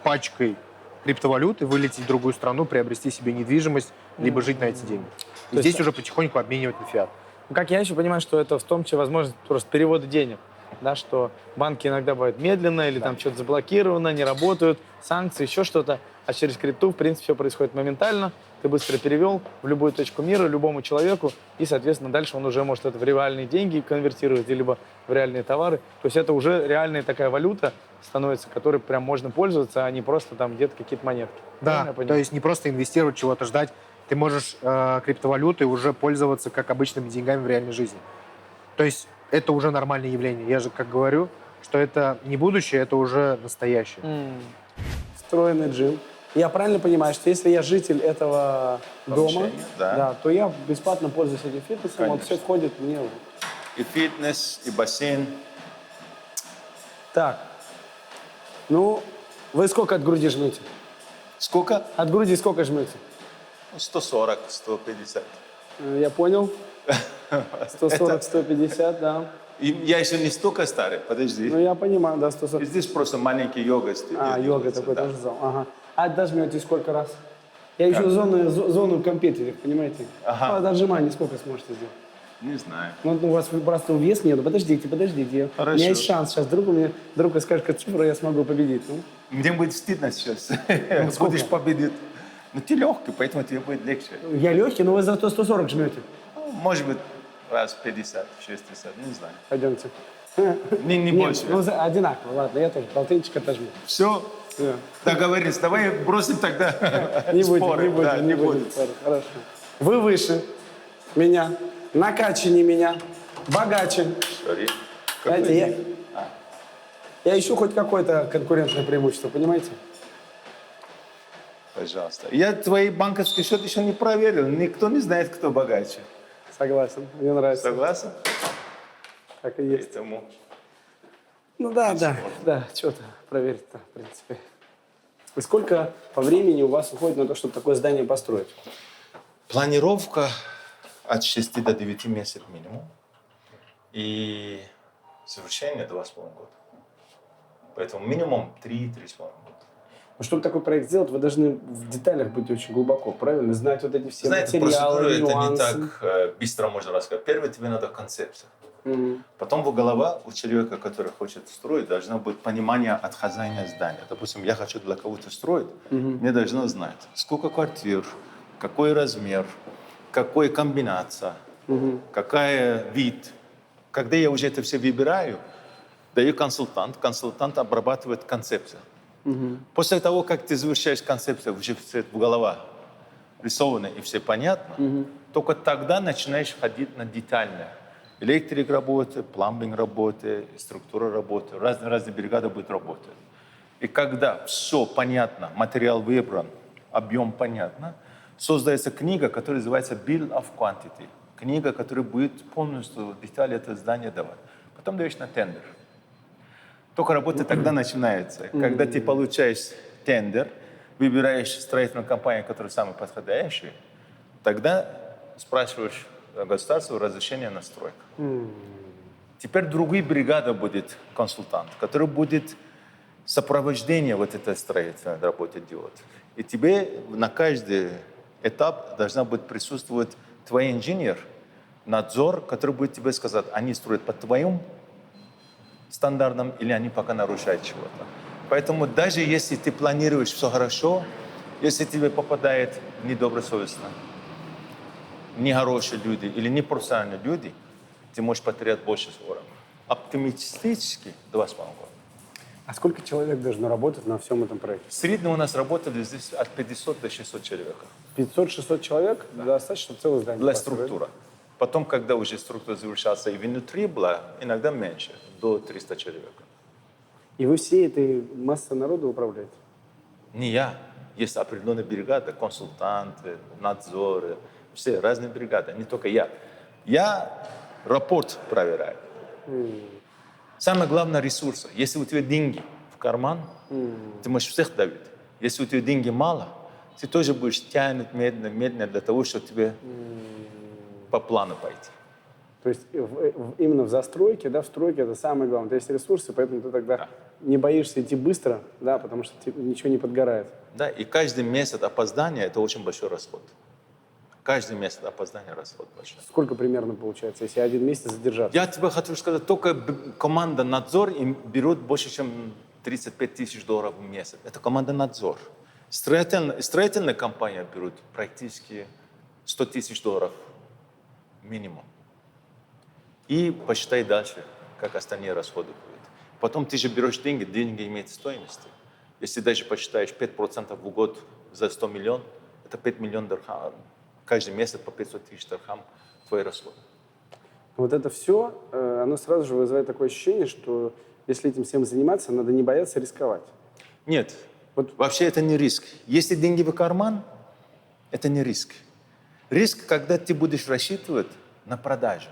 пачкой криптовалюты вылететь в другую страну, приобрести себе недвижимость, либо жить на эти деньги. И здесь уже потихоньку обменивать на фиат. Ну, как я еще понимаю, что это в том числе возможность просто перевода денег. Да, что банки иногда бывают медленно, или там что-то заблокировано, не работают, санкции, еще что-то. А через крипту, в принципе, все происходит моментально. Ты быстро перевел в любую точку мира, любому человеку, и, соответственно, дальше он уже может это в реальные деньги конвертировать, либо в реальные товары. То есть это уже реальная такая валюта становится, которой прям можно пользоваться, а не просто там где-то какие-то монетки. Да, то есть не просто инвестировать, чего-то ждать. Ты можешь криптовалютой уже пользоваться как обычными деньгами в реальной жизни. То есть это уже нормальное явление. Я же как говорю, что это не будущее, это уже настоящее. Встроенный джим. Я правильно понимаю, что если я житель этого дома, да. то я бесплатно пользуюсь этим фитнесом, он Конечно. все входит мне. И фитнес, и бассейн. Так, ну, вы сколько от груди жмете? Сколько? От груди сколько жмете? 140, 150. Я понял. 140, 150, да. И я еще не столько старый, подожди. Ну, я понимаю, да, И 140. здесь просто маленький йога студия. Йога делается, такой да. тоже зал. Ага. А отожмете сколько раз? Я еще зону компьютеров, понимаете? Ага. А отжиманий сколько сможете сделать? Не знаю. Ну, у вас просто вес нет. Подождите. У Хорошо. меня есть шанс сейчас. Вдруг скажет, как цифра, я смогу победить. Ну? Мне будет стыдно сейчас. сколько? Будешь победить. Но ты легкий, поэтому тебе будет легче. Я легкий, но вы зато 140 жмете. Ну, может быть, раз 50, 60, не знаю. Пойдемте. Не Нет, больше. ну, одинаково. Ладно, я тоже полтинчик отожму. Все? Да. Договорились. Давай бросим тогда Не будем, споры. не будем, Да, не будем спорить. Хорошо. Вы выше меня, накачаннее меня, богаче. Sorry. Знаете, я ищу хоть какое-то конкурентное преимущество, понимаете? Пожалуйста. Я твой банковский счет еще не проверил. Никто не знает, кто богаче. Согласен, мне нравится. Согласен? Так и есть. Поэтому Ну да, что-то проверить-то, в принципе. И сколько по времени у вас уходит на то, чтобы такое здание построить? Планировка от 6 до 9 месяцев минимум. И завершение 2,5 года. Поэтому минимум 3-3,5 года. Но чтобы такой проект сделать, вы должны в деталях быть очень глубоко, правильно? Знать вот эти все Знаете, материалы, процедура это не нюансы. так быстро можно рассказать. Первое, тебе надо концепция. Потом в голова у человека, который хочет строить, должно быть понимание от хозяина здания. Допустим, я хочу для кого-то строить, мне должно знать, сколько квартир, какой размер, какая комбинация, какая вид. Когда я уже это все выбираю, даю консультант обрабатывает концепцию. После того, как ты завершаешь концепцию, уже все в голова рисовано и все понятно, только тогда начинаешь ходить на детальное. Электрик работает, пламбинг работает, структура работает, разные бригады будут работать. И когда все понятно, материал выбран, объем понятно, создается книга, которая называется Bill of Quantity. Книга, которая будет полностью детали этого здания давать. Потом даешь на тендер. Только работа тогда начинается. Когда ты получаешь тендер, выбираешь строительную компанию, которая самая подходящая, тогда спрашиваешь государство разрешение на стройку. Теперь другая бригада будет консультант, который будет сопровождение вот этой строительной работы делать. И тебе на каждый этап должна быть присутствовать твой инженер, надзор, который будет тебе сказать, они строят по твоим стандартам или они пока нарушают чего-то. Поэтому даже если ты планируешь все хорошо, если тебе попадает недобросовестно, нехорошие люди или непрофессиональные люди, ты можешь потерять больше своего. Оптимистически 2,5 года. А сколько человек должно работать на всем этом проекте? В среднем у нас работали здесь от 500 до 600 человек. 500-600 человек? Достаточно, чтобы целое здание Для построить? структуры. Потом, когда уже структура завершался и внутри была, иногда меньше, до 300 человек. И вы всей этой массой народа управляете? Не я. Есть определенные бригады, консультанты, надзоры, все разные бригады, не только я. Я рапорт проверяю. Самое главное — ресурсы. Если у тебя деньги в карман, ты можешь всех давить. Если у тебя деньги мало, ты тоже будешь тянуть медленно для того, чтобы тебе по плану пойти. То есть именно в застройке, да, в стройке это самое главное. То есть ресурсы, поэтому ты тогда не боишься идти быстро, да, потому что ничего не подгорает. Да, и каждый месяц опоздания — это очень большой расход. Каждый месяц опоздания — расход большой. Сколько примерно получается, если один месяц задержаться? Я тебе хочу сказать, только команда надзор им берет больше, чем 35 тысяч долларов в месяц. Это команда надзор. Строительная компания берут практически 100 тысяч долларов минимум. И посчитай дальше, как остальные расходы будут. Потом ты же берешь деньги имеют стоимость. Если даже посчитаешь 5% в год за 100 миллионов, это 5 миллионов дирхам. Каждый месяц по 500 тысяч дирхам твои расходы. Вот это все, оно сразу же вызывает такое ощущение, что если этим всем заниматься, надо не бояться рисковать. Нет, вообще это не риск. Если деньги в карман, это не риск. Риск, когда ты будешь рассчитывать на продажу,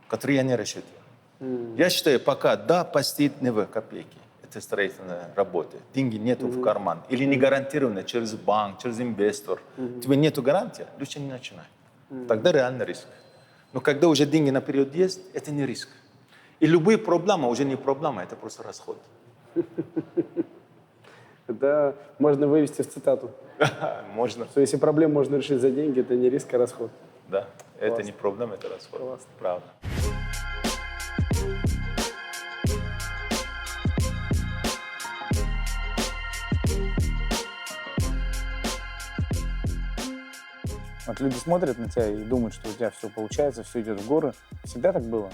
который я не рассчитываю. Я считаю, пока постит не в копейки. Это строительная работа. Деньги нету в карман. Или не гарантированно через банк, через инвестор. Тебе нету гарантии, лучше не начинай. Тогда реально риск. Но когда уже деньги наперед есть, это не риск. И любые проблемы уже не проблема, это просто расход. Это можно вывести в цитату. Можно. Что если проблему можно решить за деньги, это не риск, а расход. Да, это не проблема, это расход. Классно. Правда. Вот люди смотрят на тебя и думают, что у тебя все получается, все идет в горы. Всегда так было?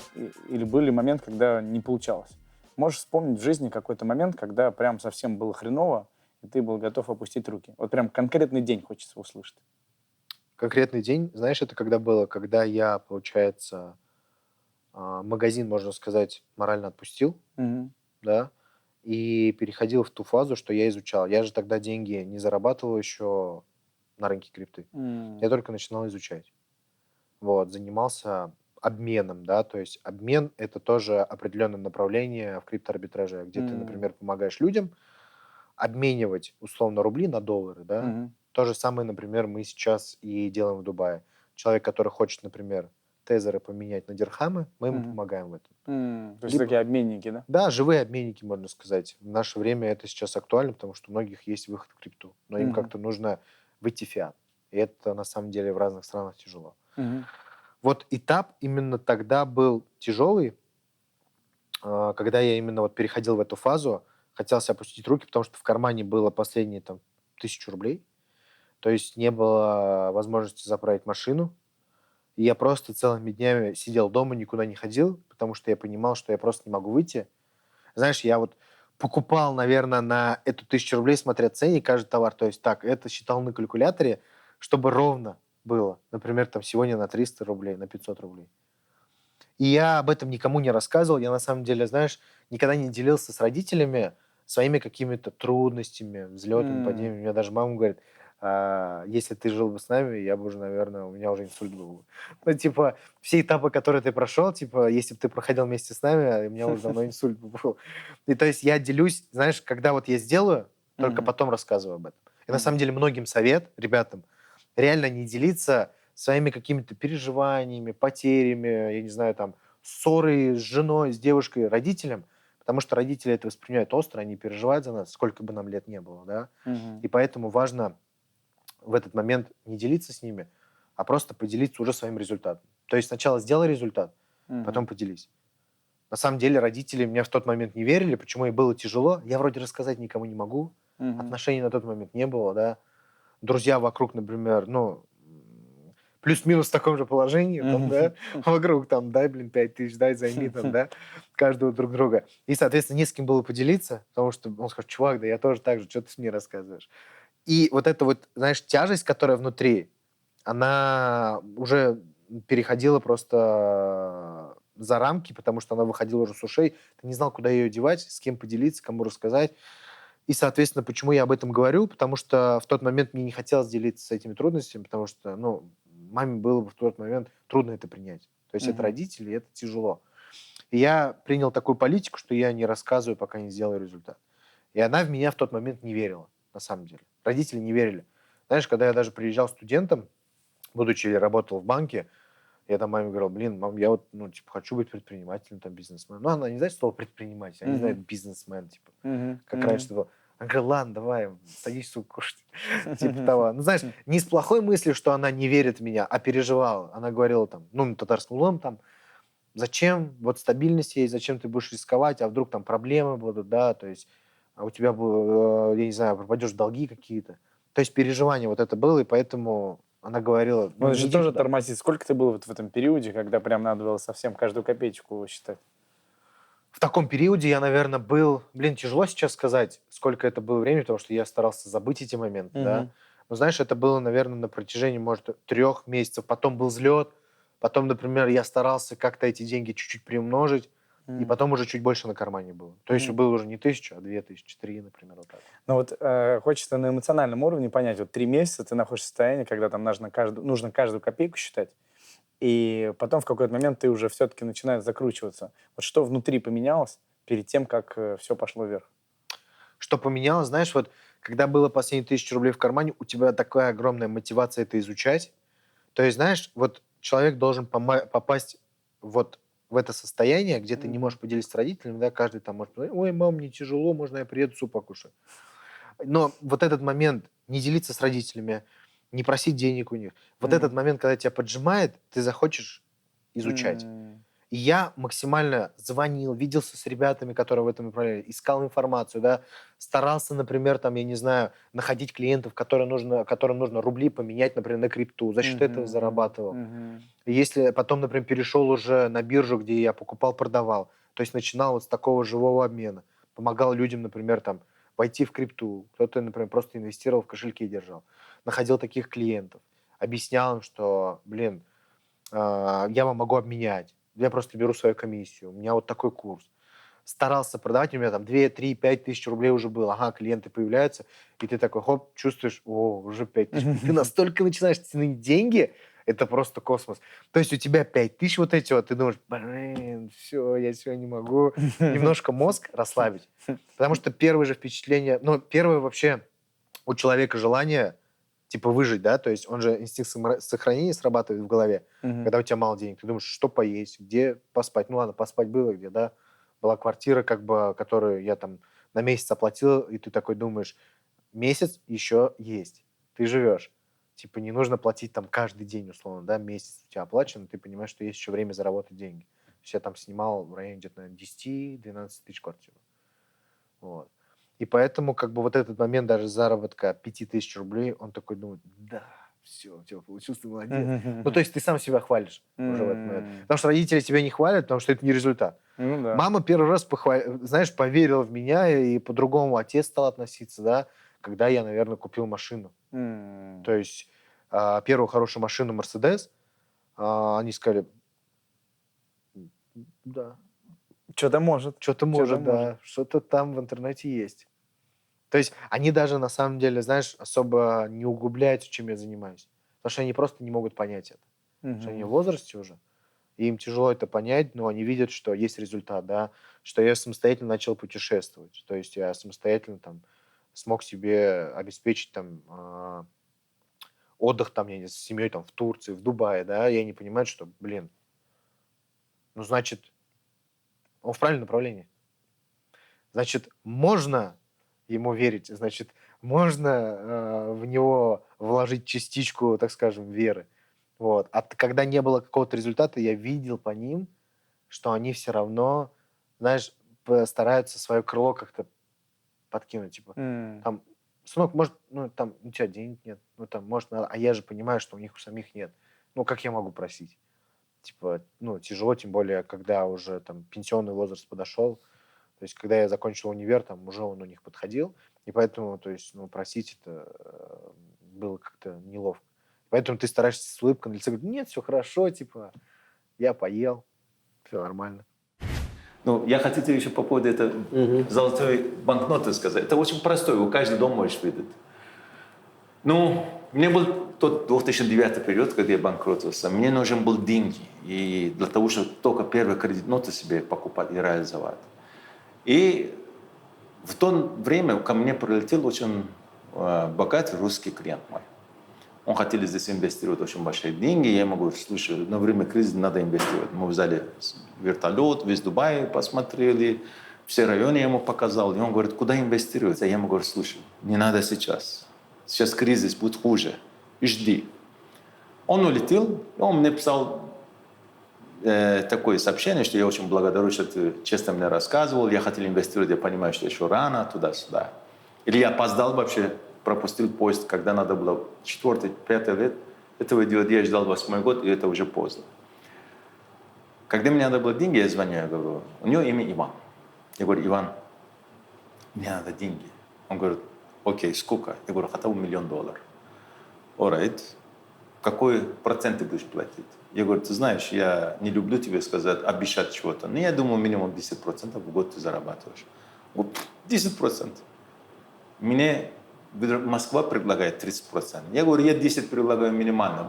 Или были моменты, когда не получалось? Можешь вспомнить в жизни какой-то момент, когда прям совсем было хреново, и ты был готов опустить руки? Вот прям конкретный день хочется услышать. Конкретный день, знаешь, это когда было? Когда я, получается, магазин, можно сказать, морально отпустил, да, и переходил в ту фазу, что я изучал. Я же тогда деньги не зарабатывал еще на рынке крипты. Я только начинал изучать. Вот, занимался обменом, да, то есть обмен — это тоже определенное направление в криптоарбитраже, где ты, например, помогаешь людям обменивать, условно, рубли на доллары, да. То же самое, например, мы сейчас и делаем в Дубае. Человек, который хочет, например, тезеры поменять на дирхамы, мы ему помогаем в этом. То есть такие обменники, да? Да, живые обменники, можно сказать. В наше время это сейчас актуально, потому что у многих есть выход в крипту, но им как-то нужно выйти в фиат. И это на самом деле в разных странах тяжело. Вот этап именно тогда был тяжелый, когда я именно вот переходил в эту фазу, хотелось опустить руки, потому что в кармане было последние там 1000 рублей, то есть не было возможности заправить машину, и я просто целыми днями сидел дома, никуда не ходил, потому что я понимал, что я просто не могу выйти. Знаешь, я вот покупал, наверное, на эту 1000 рублей, смотря ценник, каждый товар, то есть так, это считал на калькуляторе, чтобы ровно было. Например, там сегодня на 300 рублей, на 500 рублей. И я об этом никому не рассказывал. Я, на самом деле, знаешь, никогда не делился с родителями своими какими-то трудностями, взлетами, падениями. У меня даже мама говорит, если ты жил бы с нами, я бы уже, наверное, у меня уже инсульт был. Ну, типа, все этапы, которые ты прошел, типа, если бы ты проходил вместе с нами, у меня уже давно инсульт был. И то есть я делюсь, знаешь, когда вот я сделаю, только потом рассказываю об этом. И на самом деле многим совет ребятам реально не делиться своими какими-то переживаниями, потерями, я не знаю, там, ссоры с женой, с девушкой, родителям, потому что родители это воспринимают остро, они переживают за нас, сколько бы нам лет не было, да. И поэтому важно в этот момент не делиться с ними, а просто поделиться уже своим результатом. То есть сначала сделай результат, потом поделись. На самом деле родители мне в тот момент не верили, почему и было тяжело. Я вроде рассказать никому не могу, отношений на тот момент не было, да. Друзья вокруг, например, ну, плюс-минус в таком же положении, там, да, вокруг, там, дай, 5000, дай, займи, там, да, каждого друг друга. И, соответственно, не с кем было поделиться, потому что он скажет, чувак, да я тоже так же, что ты мне рассказываешь. И вот эта вот, знаешь, тяжесть, которая внутри, она уже переходила просто за рамки, потому что она выходила уже с ушей. Ты не знал, куда ее девать, с кем поделиться, кому рассказать. И, соответственно, почему я об этом говорю? Потому что в тот момент мне не хотелось делиться с этими трудностями, потому что, ну, маме было бы в тот момент трудно это принять. То есть это родители, и это тяжело. И я принял такую политику, что я не рассказываю, пока не сделаю результат. И она в меня в тот момент не верила, на самом деле. Родители не верили. Знаешь, когда я даже приезжал студентом, будучи работал в банке, я там маме говорил, блин, мам, я вот, ну, типа, хочу быть предпринимателем, там, бизнесменом. Ну, она не знает слово предприниматель, она не знает бизнесмен, типа, как раньше было. Она говорит, ладно, давай, садись, сука, кушать. Типа того. Ну, знаешь, не с плохой мыслью, что она не верит в меня, а переживала. Она говорила там, ну, на татарском лом там, зачем, вот стабильность есть, зачем ты будешь рисковать, а вдруг там проблемы будут, да, то есть, а у тебя, я не знаю, пропадешь в долги какие-то. То есть переживание вот это было, и поэтому она говорила... Ну, это же иди тоже туда. тормозит. Сколько ты был вот в этом периоде, когда прям надо было совсем каждую копеечку считать? В таком периоде я, наверное, был... Блин, тяжело сейчас сказать, сколько это было времени, потому что я старался забыть эти моменты, да. Но, знаешь, это было, наверное, на протяжении, может, 3 месяцев. Потом был взлет. Потом, например, я старался как-то эти деньги чуть-чуть приумножить. И потом уже чуть больше на кармане было. То есть было уже не 1000, а 2000, 3, например, вот так. Ну вот хочется на эмоциональном уровне понять, вот 3 месяца ты находишься в состоянии, когда там нужно каждую копейку считать, и потом в какой-то момент ты уже все-таки начинаешь закручиваться. Вот что внутри поменялось перед тем, как все пошло вверх? Что поменялось, знаешь, вот когда было последние 1000 рублей в кармане, у тебя такая огромная мотивация это изучать. То есть, знаешь, вот человек должен попасть вот в это состояние, где ты не можешь поделиться с родителями, да, каждый там может сказать, ой, мам, мне тяжело, можно я приеду суп покушаю. Но вот этот момент не делиться с родителями, не просить денег у них, вот этот момент, когда тебя поджимает, ты захочешь изучать. И я максимально звонил, виделся с ребятами, которые в этом направлении, искал информацию, да, старался, например, там, я не знаю, находить клиентов, которым нужно рубли поменять, например, на крипту, за счет этого зарабатывал. И если потом, например, перешел уже на биржу, где я покупал, продавал, то есть начинал вот с такого живого обмена, помогал людям, например, там, войти в крипту, кто-то, например, просто инвестировал в кошельке и держал, находил таких клиентов, объяснял им, что, блин, я вам могу обменять, я просто беру свою комиссию, у меня вот такой курс. Старался продавать, у меня там 2, 3, 5 тысяч рублей уже было. Ага, клиенты появляются, и ты такой, хоп, чувствуешь, о, уже 5 тысяч. Ты настолько начинаешь тянуть деньги, это просто космос. То есть у тебя 5 тысяч вот эти вот, ты думаешь, блин, все, я сегодня не могу. Немножко мозг расслабить. Потому что первое же впечатление, ну, первое вообще у человека желание типа выжить, да, то есть он же инстинкт сохранения срабатывает в голове, Мгм. когда у тебя мало денег. Ты думаешь, что поесть, где поспать. Ну ладно, поспать было где, да. Была квартира, как бы, которую я там на месяц оплатил, и ты такой думаешь, месяц еще есть, ты живешь. Типа не нужно платить там каждый день, условно, да, месяц у тебя оплачен, ты понимаешь, что есть еще время заработать деньги. То есть я там снимал в районе где-то, наверное, 10-12 тысяч квартиру. Вот. И поэтому как бы вот этот момент даже заработка 5000 рублей, он такой думает, да, все, у тебя получился, ты молодец. Ну, то есть ты сам себя хвалишь уже в этот момент. Потому что родители тебя не хвалят, потому что это не результат. Ну да. Мама первый раз, знаешь, поверила в меня, и по-другому отец стал относиться, да, когда я, наверное, купил машину. То есть первую хорошую машину Mercedes, они сказали, да, Что-то может. что-то может, да, может. что-то там в интернете есть. То есть они даже, на самом деле, знаешь, особо не углубляются, чем я занимаюсь. Потому что они просто не могут понять это. Потому что они в возрасте уже, и им тяжело это понять, но они видят, что есть результат, да, что я самостоятельно начал путешествовать. То есть я самостоятельно там смог себе обеспечить там отдых там, я не знаю, с семьей там в Турции, в Дубае, да, и они понимают, что, блин, ну, значит, он в правильном направлении. Значит, можно ему верить, значит, можно в него вложить частичку, так скажем, веры. Вот. А когда не было какого-то результата, я видел по ним, что они все равно, знаешь, стараются свое крыло как-то подкинуть. Типа, там, сынок, может, ну, там, у тебя денег нет, ну, там, может, надо, а я же понимаю, что у них у самих нет. Ну, как я могу просить? Типа, ну, тяжело, тем более, когда уже там пенсионный возраст подошел. То есть, когда я закончил универ, там уже он у них подходил, и поэтому, то есть, ну, просить это было как-то неловко. Поэтому ты стараешься с улыбкой на лице говорить, нет, все хорошо, типа, я поел, все нормально. Ну, я хотел еще по поводу этой золотой банкноты сказать. Это очень простой, у каждого дома можешь видеть. Ну, мне был тот 2009 период, когда я банкротился. Мне нужен был деньги. И для того, чтобы только первый кредит ноты себе покупать и реализовать. И в то время ко мне прилетел очень богатый русский клиент мой. Он хотел здесь инвестировать очень большие деньги. Я ему говорю, слушай, на время кризиса надо инвестировать. Мы взяли вертолет, весь Дубай посмотрели, все районы я ему показал. И он говорит, куда инвестировать? А я ему говорю, слушай, не надо сейчас. Сейчас кризис будет хуже. Жди. Он улетел, и он мне писал такое сообщение, что я очень благодарю, что ты честно мне рассказывал. Я хотел инвестировать, я понимаю, что еще рано, туда-сюда. Или я опоздал вообще, пропустил поезд, когда надо было 4-5 лет. Этого делать я ждал 8 год, и это уже поздно. Когда мне надо было деньги, я звоню, я говорю, у него имя Иван. Я говорю, Иван, мне надо деньги. Он говорит, окей, сколько? Я говорю, хотя бы $1 миллион. Alright. Какой процент ты будешь платить? Я говорю, ты знаешь, я не люблю тебе сказать, обещать чего-то. Но я думаю, минимум 10% в год ты зарабатываешь. Вот 10%. Мне Москва предлагает 30%. Я говорю, я 10 предлагаю минимально.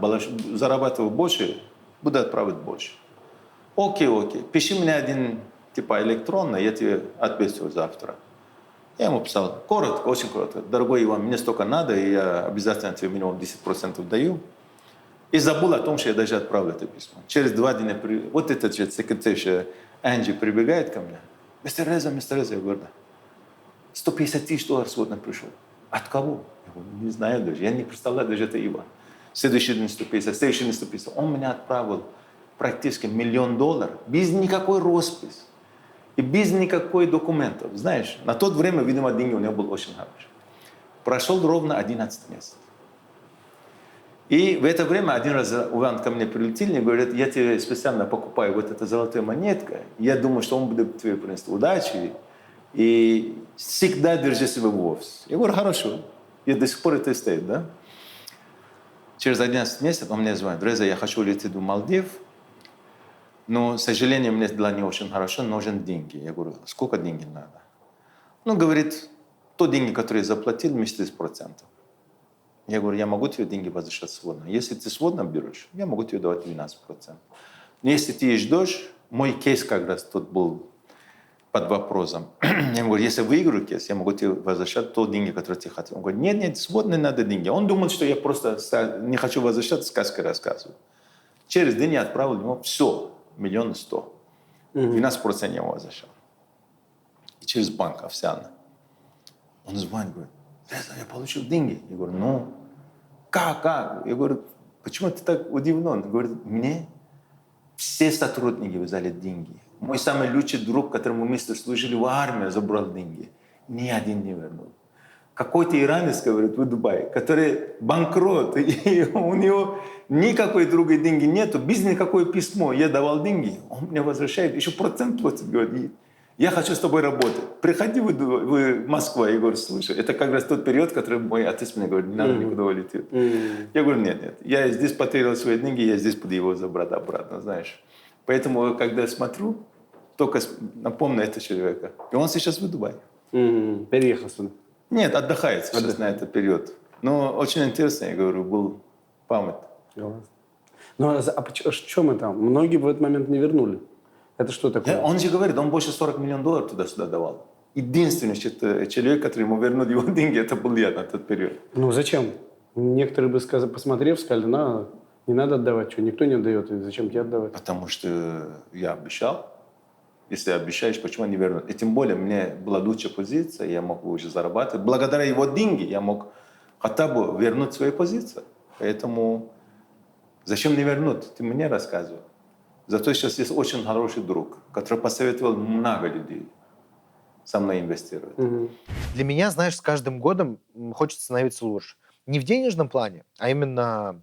Зарабатываю больше, буду отправить больше. Окей. Пиши мне один, типа, электронный, я тебе ответил завтра. Я ему писал, коротко, очень коротко. Дорогой Иван, мне столько надо, и я обязательно тебе минимум 10% даю. И забыл о том, что я даже отправил это письмо. Через 2 дня, вот этот же секретарь Анджи прибегает ко мне. Мистер Реза, я говорю, да. $150 тысяч сегодня пришел. От кого? Я говорю, не знаю даже, я не представляю даже это Иван. Следующий день 150, следующий день 150. Он меня отправил практически $1 миллион без никакой росписи. И без никакой документов. Знаешь, на то время, видимо, деньги у него был очень хороший. Прошел ровно 11 месяцев. И в это время один раз Иван ко мне прилетел и говорит, я тебе специально покупаю вот эту золотую монетку. Я думаю, что он будет тебе принести удачи. И всегда держи себя в офисе. Я говорю, хорошо. И до сих пор это стоит, да? Через 11 месяцев он мне звонит, Реза, я хочу лететь в Малдив. Но, к сожалению, мне дела не очень хорошо, нужны деньги. Я говорю, сколько денег надо? Ну, говорит, то деньги, которые я заплатил, вместе с процентом. Я говорю, я могу тебе деньги возвращать свободно. Если ты свободно берешь, я могу тебе давать 12%. Но если ты ждешь, мой кейс как раз тут был. под вопросом. Я ему говорю, если выиграю кейс, я могу тебе возвращать то деньги, которые ты хотел. Он говорит, нет, свободно надо деньги. Он думал, что я просто не хочу возвращать, сказки рассказываю. Через день я отправил ему все, 1 100 000. 12% я ему возвращал. И через банк официально. Он звонит, говорит, я получил деньги. Я говорю, ну, как? Я говорю, почему ты так удивлен? Он говорит, мне все сотрудники взяли деньги. Мой самый лучший друг, которому мы вместе служили в армии, забрал деньги. Ни один не вернул. Какой-то иранец, говорит, в Дубае, который банкрот, и у него никакой другой деньги нету, без никакое письмо. Я давал деньги, он мне возвращает, еще процент платит, говорит, я хочу с тобой работать. Приходи в Москву. Я говорю, слушай, это как раз тот период, который мой отец мне говорит, не надо никуда улететь. Я говорю, нет, я здесь потерял свои деньги, я здесь буду его забрать обратно, знаешь. Поэтому, когда смотрю, только напомню этого человека. И он сейчас в Дубае. Переехал сюда. Нет, отдыхает сейчас на этот период. Но очень интересно, я говорю, был память. Ну, а в чем это? Многие в этот момент не вернули. Это что такое? Он же говорит, он больше $40 миллионов туда-сюда давал. Единственный человек, который ему вернул его деньги, это был я на тот период. Ну, зачем? Некоторые бы, посмотрев, сказали, не надо отдавать, что никто не отдает, и зачем тебе отдавать? Потому что я обещал. Если обещаешь, почему не вернуть? И тем более, мне была лучшая позиция, я мог уже зарабатывать. Благодаря его деньги я мог хотя бы вернуть свою позицию. Поэтому зачем не вернуть? Ты мне рассказывай. Зато сейчас есть очень хороший друг, который посоветовал много людей со мной инвестировать. Для меня, знаешь, с каждым годом хочется становиться лучше. Не в денежном плане, а именно,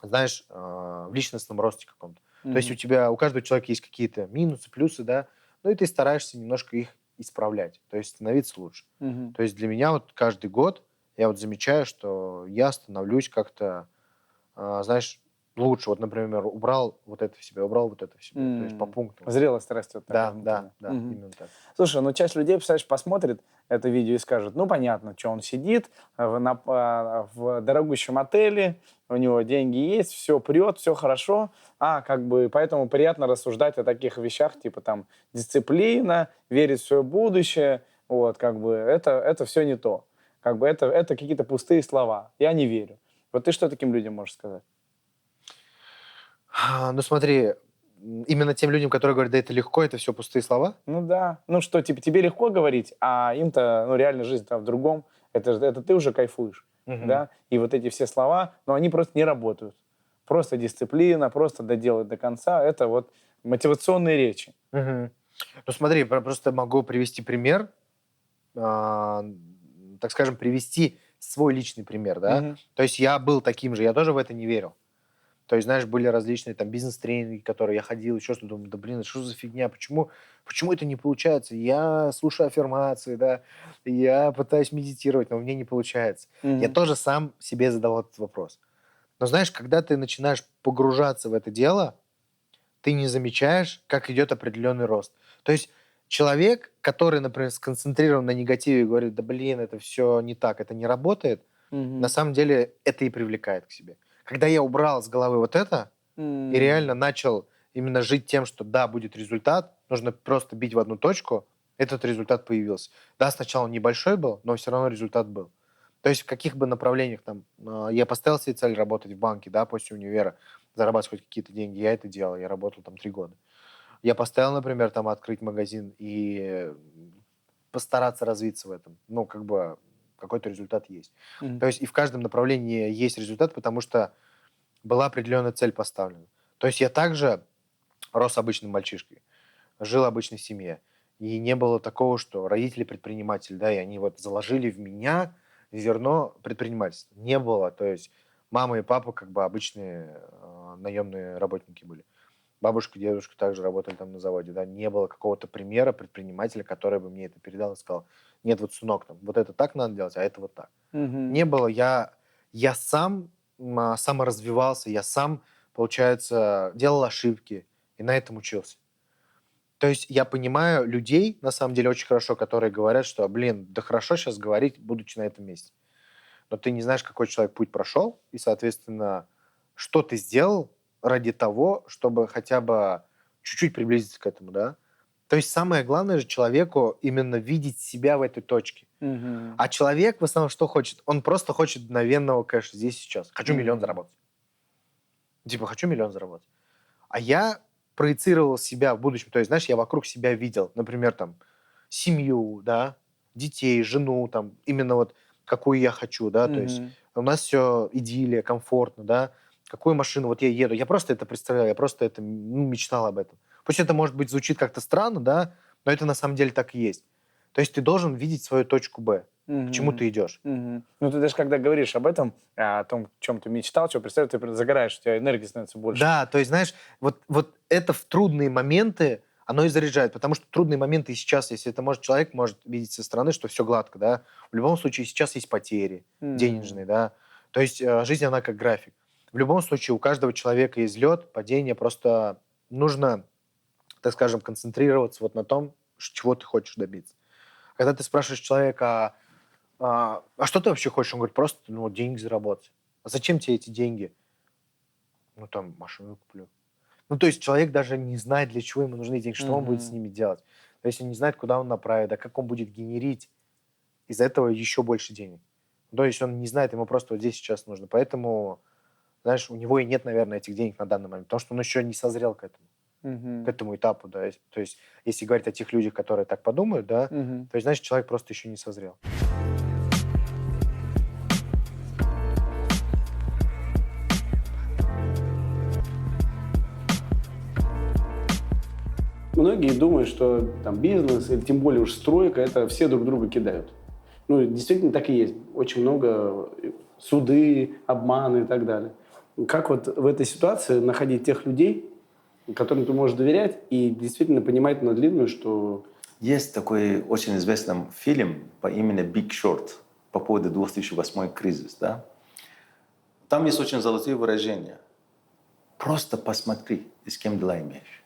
знаешь, в личностном росте каком-то. То есть у каждого человека есть какие-то минусы, плюсы, да, ну и ты стараешься немножко их исправлять, то есть становиться лучше. То есть для меня вот каждый год я вот замечаю, что я становлюсь как-то, знаешь, лучше. Вот, например, убрал вот это в себя, убрал вот это в себя. То есть по пунктам. Зрелость растет. Да, именно так. Слушай, ну часть людей, представляешь, посмотрит это видео и скажет, ну понятно, что он сидит в дорогущем отеле, у него деньги есть, все прет, все хорошо, как бы поэтому приятно рассуждать о таких вещах, типа там дисциплина, верить в свое будущее, вот, как бы это все не то. Как бы это какие-то пустые слова. Я не верю. Вот ты что таким людям можешь сказать? Ну смотри, именно тем людям, которые говорят, да это легко, это все пустые слова? Ну да. Ну что, типа тебе легко говорить, а им-то, ну реально жизнь-то в другом. Это ты уже кайфуешь, да? И вот эти все слова, ну они просто не работают. Просто дисциплина, просто доделать до конца. Это вот мотивационные речи. Ну смотри, просто могу привести пример, так скажем, привести свой личный пример, да? То есть я был таким же, я тоже в это не верил. То есть, знаешь, были различные там бизнес-тренинги, которые я ходил, еще что-то, думаю, да блин, что за фигня, почему это не получается? Я слушаю аффирмации, да, я пытаюсь медитировать, но у меня не получается. Я тоже сам себе задавал этот вопрос. Но знаешь, когда ты начинаешь погружаться в это дело, ты не замечаешь, как идет определенный рост. То есть человек, который, например, сконцентрирован на негативе и говорит, да блин, это все не так, это не работает, на самом деле это и привлекает к себе. Когда я убрал с головы вот это и реально начал именно жить тем, что да, будет результат, нужно просто бить в одну точку, этот результат появился. Да, сначала он небольшой был, но все равно результат был. То есть в каких бы направлениях там я поставил себе цель работать в банке, да, после универа, зарабатывать хоть какие-то деньги, я это делал, я работал там 3 года. Я поставил, например, там открыть магазин и постараться развиться в этом. Ну, как бы какой-то результат есть. То есть и в каждом направлении есть результат, потому что была определенная цель поставлена. То есть я также рос обычным мальчишкой, жил в обычной семье. И не было такого, что родители предприниматели, да, и они вот заложили в меня зерно предпринимательства. Не было. То есть мама и папа как бы обычные наемные работники были. Бабушка, дедушка также работали там на заводе, да, не было какого-то примера предпринимателя, который бы мне это передал и сказал, нет, вот, сынок, там, вот это так надо делать, а это вот так. Не было, я сам саморазвивался, я сам, получается, делал ошибки и на этом учился. То есть я понимаю людей, на самом деле, очень хорошо, которые говорят, что, блин, да хорошо сейчас говорить, будучи на этом месте. Но ты не знаешь, какой человек путь прошел, и, соответственно, что ты сделал ради того, чтобы хотя бы чуть-чуть приблизиться к этому, да? То есть самое главное же человеку именно видеть себя в этой точке. А человек в основном что хочет? Он просто хочет мгновенного кэша здесь и сейчас. Хочу миллион заработать. Типа, хочу миллион заработать. А я проецировал себя в будущем. То есть, знаешь, я вокруг себя видел, например, там, семью, да, детей, жену, там, именно вот какую я хочу, да, то есть у нас все идиллия, комфортно, да, какую машину вот я еду. Я просто это представлял, я просто это, мечтал об этом. Пусть это, может быть, звучит как-то странно, да, но это на самом деле так и есть. То есть ты должен видеть свою точку Б, к чему ты идешь. Ну, ты даже когда говоришь об этом, о том, о чем ты мечтал, чего представляешь, ты загораешь, у тебя энергии становится больше. Да, то есть, знаешь, вот это в трудные моменты, оно и заряжает, потому что трудные моменты и сейчас, если это человек может видеть со стороны, что все гладко, да, в любом случае сейчас есть потери денежные, да, то есть жизнь, она как график. В любом случае у каждого человека есть взлет, падение, просто нужно, так скажем, концентрироваться вот на том, чего ты хочешь добиться. Когда ты спрашиваешь человека, а что ты вообще хочешь? Он говорит, просто деньги заработать. А зачем тебе эти деньги? Ну, там, машину куплю. Ну, то есть человек даже не знает, для чего ему нужны деньги, что он будет с ними делать. То есть он не знает, куда он направит, а как он будет генерить из этого еще больше денег. То есть он не знает, ему просто вот здесь сейчас нужно. Поэтому, знаешь, у него и нет, наверное, этих денег на данный момент, потому что он еще не созрел к этому этапу, да. То есть если говорить о тех людях, которые так подумают, да, то есть, значит, человек просто еще не созрел. Многие думают, что там бизнес, или тем более уж стройка, это все друг друга кидают. Ну, действительно так и есть. Очень много суды, обманы и так далее. Как вот в этой ситуации находить тех людей, которым ты можешь доверять, и действительно понимать на длинную, что... Есть такой очень известный фильм по имени «Big Short» по поводу 2008 кризис, да? Там есть очень золотые выражения. Просто посмотри, с кем дела имеешь.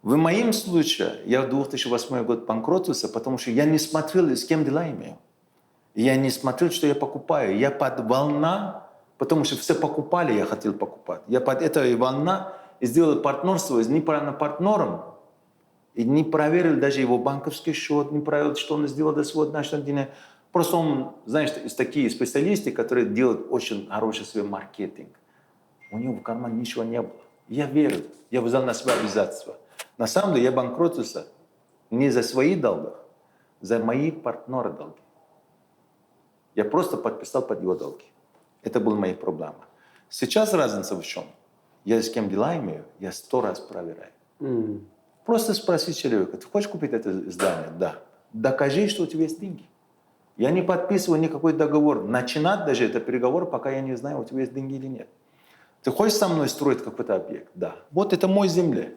В моем случае я в 2008 год банкротился, потому что я не смотрел, с кем дела имею. Я не смотрел, что я покупаю. Я под волна, потому что все покупали, я хотел покупать. Я под этой волна сделал партнерство с неправильным партнером. И не проверил даже его банковский счет, не проверил, что он сделал до сегодняшнего дня. Просто он, знаешь, есть такие специалисты, которые делают очень хороший свой маркетинг. У него в кармане ничего не было. Я верил, я взял на себя обязательства. На самом деле я банкротился не за свои долги, за мои партнеры долги. Я просто подписал под его долги. Это была моя проблема. Сейчас разница в чем? Я с кем дела имею, я 100 раз проверяю. Просто спроси человека, ты хочешь купить это здание? Да. Докажи, что у тебя есть деньги. Я не подписываю никакой договор. Начинать даже это переговор, пока я не знаю, у тебя есть деньги или нет. Ты хочешь со мной строить какой-то объект? Да. Вот это мой земля.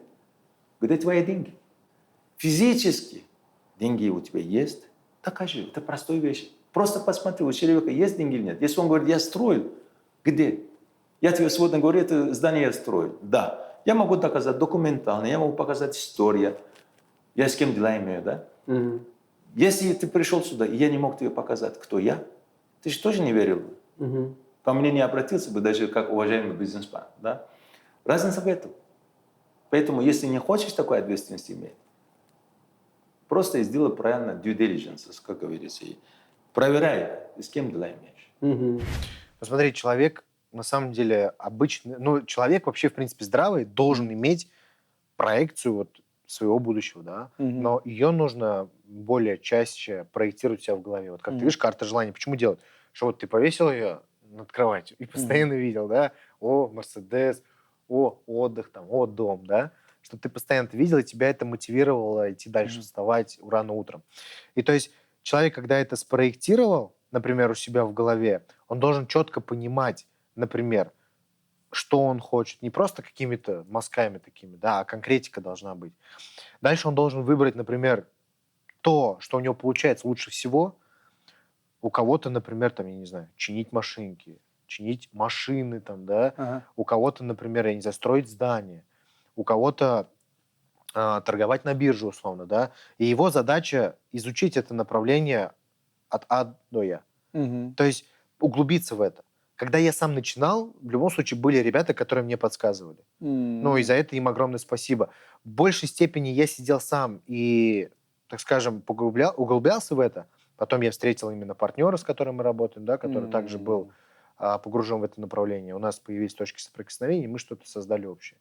Где твои деньги? Физически деньги у тебя есть? Докажи. Это простая вещь. Просто посмотри, у человека есть деньги или нет. Если он говорит, я строю, где? Я тебе сегодня говорю, это здание я строю. Да. Я могу доказать документально, я могу показать историю. Я с кем дела имею, да? Если ты пришел сюда, и я не мог тебе показать, кто я, ты же тоже не верил бы. Ко мне не обратился бы даже как уважаемый бизнесмен, да? Разница в этом. Поэтому, если не хочешь такой ответственности иметь, просто сделай правильно due diligence, как говорится. И проверяй, с кем дела имеешь. Посмотри, человек на самом деле обычный, человек вообще, в принципе, здравый, должен иметь проекцию вот своего будущего, да, но ее нужно более чаще проектировать у себя в голове. Вот как ты видишь, карта желаний, почему делать? Что вот ты повесил ее над кроватью и постоянно видел, да, о, Мерседес, о, отдых, там, о, дом, да, чтобы ты постоянно это видел, и тебя это мотивировало идти дальше, вставать рано утром. И то есть человек, когда это спроектировал, например, у себя в голове, он должен четко понимать, например, что он хочет, не просто какими-то мазками такими, да, а конкретика должна быть. Дальше он должен выбрать, например, то, что у него получается лучше всего. У кого-то, например, там, я не знаю, чинить машинки, чинить машины, там, да. У кого-то, например, я не знаю, строить здания. У кого-то торговать на бирже, условно, да. И его задача изучить это направление от А до Я. То есть углубиться в это. когда я сам начинал, в любом случае были ребята, которые мне подсказывали. Ну, и за это им огромное спасибо. В большей степени я сидел сам и, так скажем, углублялся в это. Потом я встретил именно партнера, с которым мы работаем, да, который также был погружен в это направление. У нас появились точки соприкосновения, и мы что-то создали общее.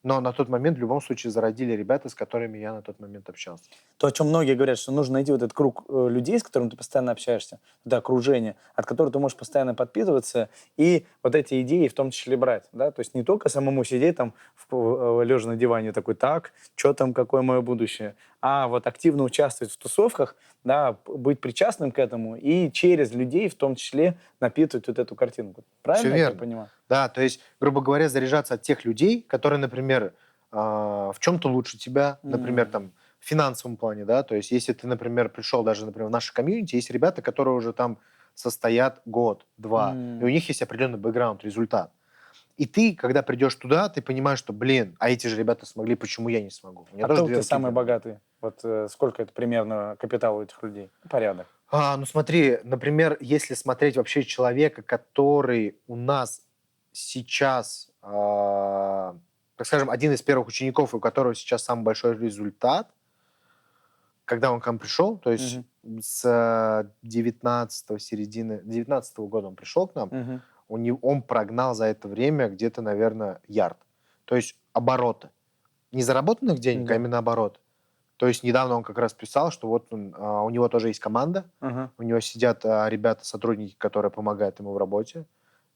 Но на тот момент в любом случае зародили ребята, с которыми я на тот момент общался. То, о чем многие говорят, что нужно найти вот этот круг людей, с которым ты постоянно общаешься, это окружение, от которого ты можешь постоянно подпитываться и вот эти идеи в том числе брать, да, то есть не только самому сидеть там лежа на диване такой, так, что там, какое мое будущее, а вот активно участвовать в тусовках, да, быть причастным к этому и через людей в том числе напитывать вот эту картинку. Правильно Все я верно. понимаю? Да, то есть, грубо говоря, заряжаться от тех людей, которые, например, в чем-то лучше тебя, например, там, в финансовом плане, да, то есть, если ты, например, пришел даже, например, в наше комьюнити, есть ребята, которые уже там состоят год, два, и у них есть определенный бэкграунд, результат. И ты, когда придешь туда, ты понимаешь, что, блин, а эти же ребята смогли, почему я не смогу? У меня А тоже кто две ты руки самый длинные. богатый? Вот сколько это примерно капитал у этих людей? Порядок. Ну смотри, например, если смотреть вообще человека, который у нас сейчас, так скажем, один из первых учеников, у которого сейчас самый большой результат, когда он к нам пришел, то есть с середины 19 года он пришел к нам, он прогнал за это время где-то, наверное, ярд. То есть обороты. Не заработанных денег, а именно обороты. То есть недавно он как раз писал, что вот у него тоже есть команда, у него сидят ребята, сотрудники, которые помогают ему в работе,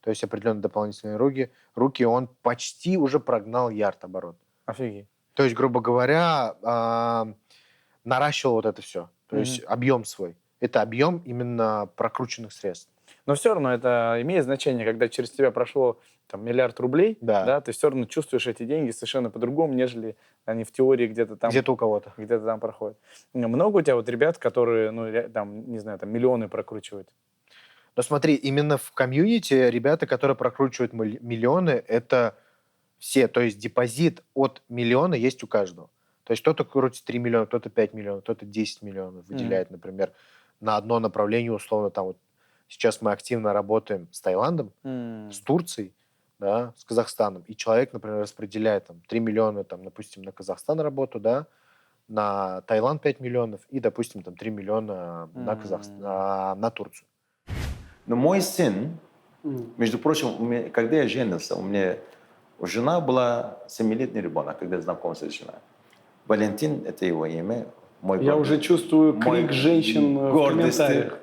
то есть определенные дополнительные руки, он почти уже прогнал ярд оборот. Офигеть. То есть, грубо говоря, наращивал вот это все, то есть объем свой. Это объем именно прокрученных средств. Но все равно это имеет значение, когда через тебя прошло там, 1 миллиард рублей, да, ты все равно чувствуешь эти деньги совершенно по-другому, нежели они в теории где-то там... Где-то у кого-то. Где-то там проходят. Много у тебя вот ребят, которые, ну, там, не знаю, там миллионы прокручивают? Но смотри, именно в комьюнити ребята, которые прокручивают миллионы, это все. То есть депозит от миллиона есть у каждого. То есть кто-то крутит 3 миллиона, кто-то 5 миллионов, кто-то 10 миллионов выделяет, например, на одно направление, условно, там вот сейчас мы активно работаем с Таиландом, с Турцией, да, с Казахстаном. И человек, например, распределяет там 3 миллиона, там, допустим, на Казахстан работу, да, на Таиланд 5 миллионов и, допустим, там 3 миллиона на Турцию. Но мой сын, между прочим, когда я женился, у меня жена была 7-летний ребенок, когда я знакомился с женой. Валентин — это его имя. Я уже чувствую крик женщин в комментариях.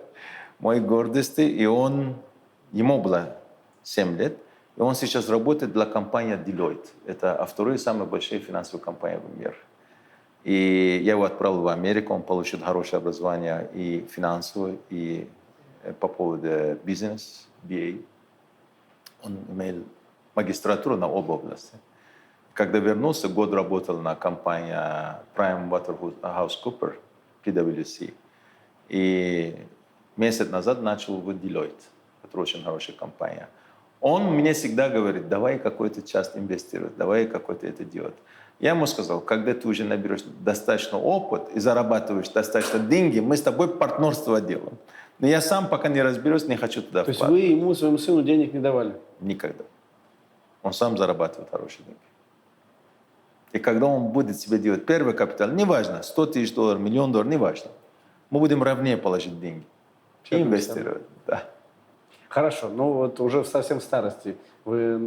Мой гордость, и ему было 7 лет, и он сейчас работает для компании Deloitte. Это вторая самая большая финансовая компания в мире. И я его отправил в Америку, он получил хорошее образование и финансовое, и по поводу бизнес, BA. Он имел магистратуру на оба области. Когда вернулся, год работал на компании PricewaterhouseCoopers, PwC. И месяц назад начал в Deloitte. Это очень хорошая компания. Он мне всегда говорит, давай какой-то часть инвестировать, давай какой-то это делать. Я ему сказал, когда ты уже наберешь достаточно опыт и зарабатываешь достаточно деньги, мы с тобой партнерство делаем. Но я сам пока не разберусь, не хочу туда То есть вы ему, своему сыну, денег не давали? Никогда. Он сам зарабатывает хорошие деньги. И когда он будет себе делать первый капитал, неважно, 100 тысяч долларов, $1 миллион, неважно, мы будем ровнее положить деньги. И инвестировать. Да. Хорошо, но вот уже совсем в старости вы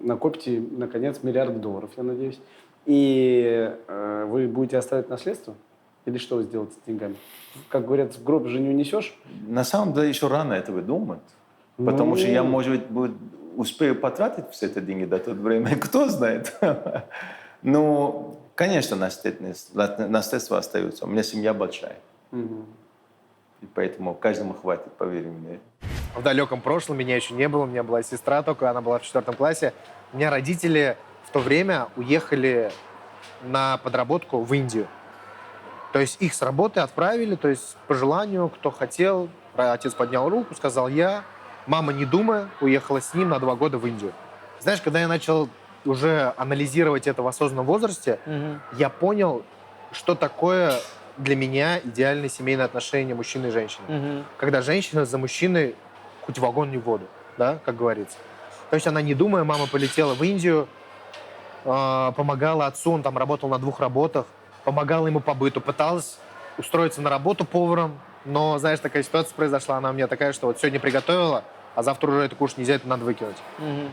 накопите, наконец, $1 миллиард, я надеюсь, и вы будете оставить наследство? Или что вы сделаете с деньгами? Как говорят, в гроб же не унесешь? На самом деле еще рано этого думать. Потому что я, может быть, успею потратить все эти деньги до того времени. Кто знает? Ну, конечно, наследство остается. У меня семья большая. И поэтому каждому хватит, поверь мне. В далеком прошлом меня еще не было. У меня была сестра только, она была в 4 классе. У меня родители в то время уехали на подработку в Индию. То есть их с работы отправили, то есть по желанию, кто хотел. Отец поднял руку, сказал я. Мама, не думая, уехала с ним на 2 года в Индию. Знаешь, когда я начал уже анализировать это в осознанном возрасте, я понял, что такое для меня идеальные семейные отношения мужчины и женщины. Когда женщина за мужчиной хоть в огонь, ни в воду. да, как говорится. То есть она, не думая, мама полетела в Индию, помогала отцу, он там работал на 2 работах, помогала ему по быту, пыталась устроиться на работу поваром, но, знаешь, такая ситуация произошла, она у меня такая, что вот сегодня приготовила, а завтра уже это кушать нельзя, это надо выкинуть.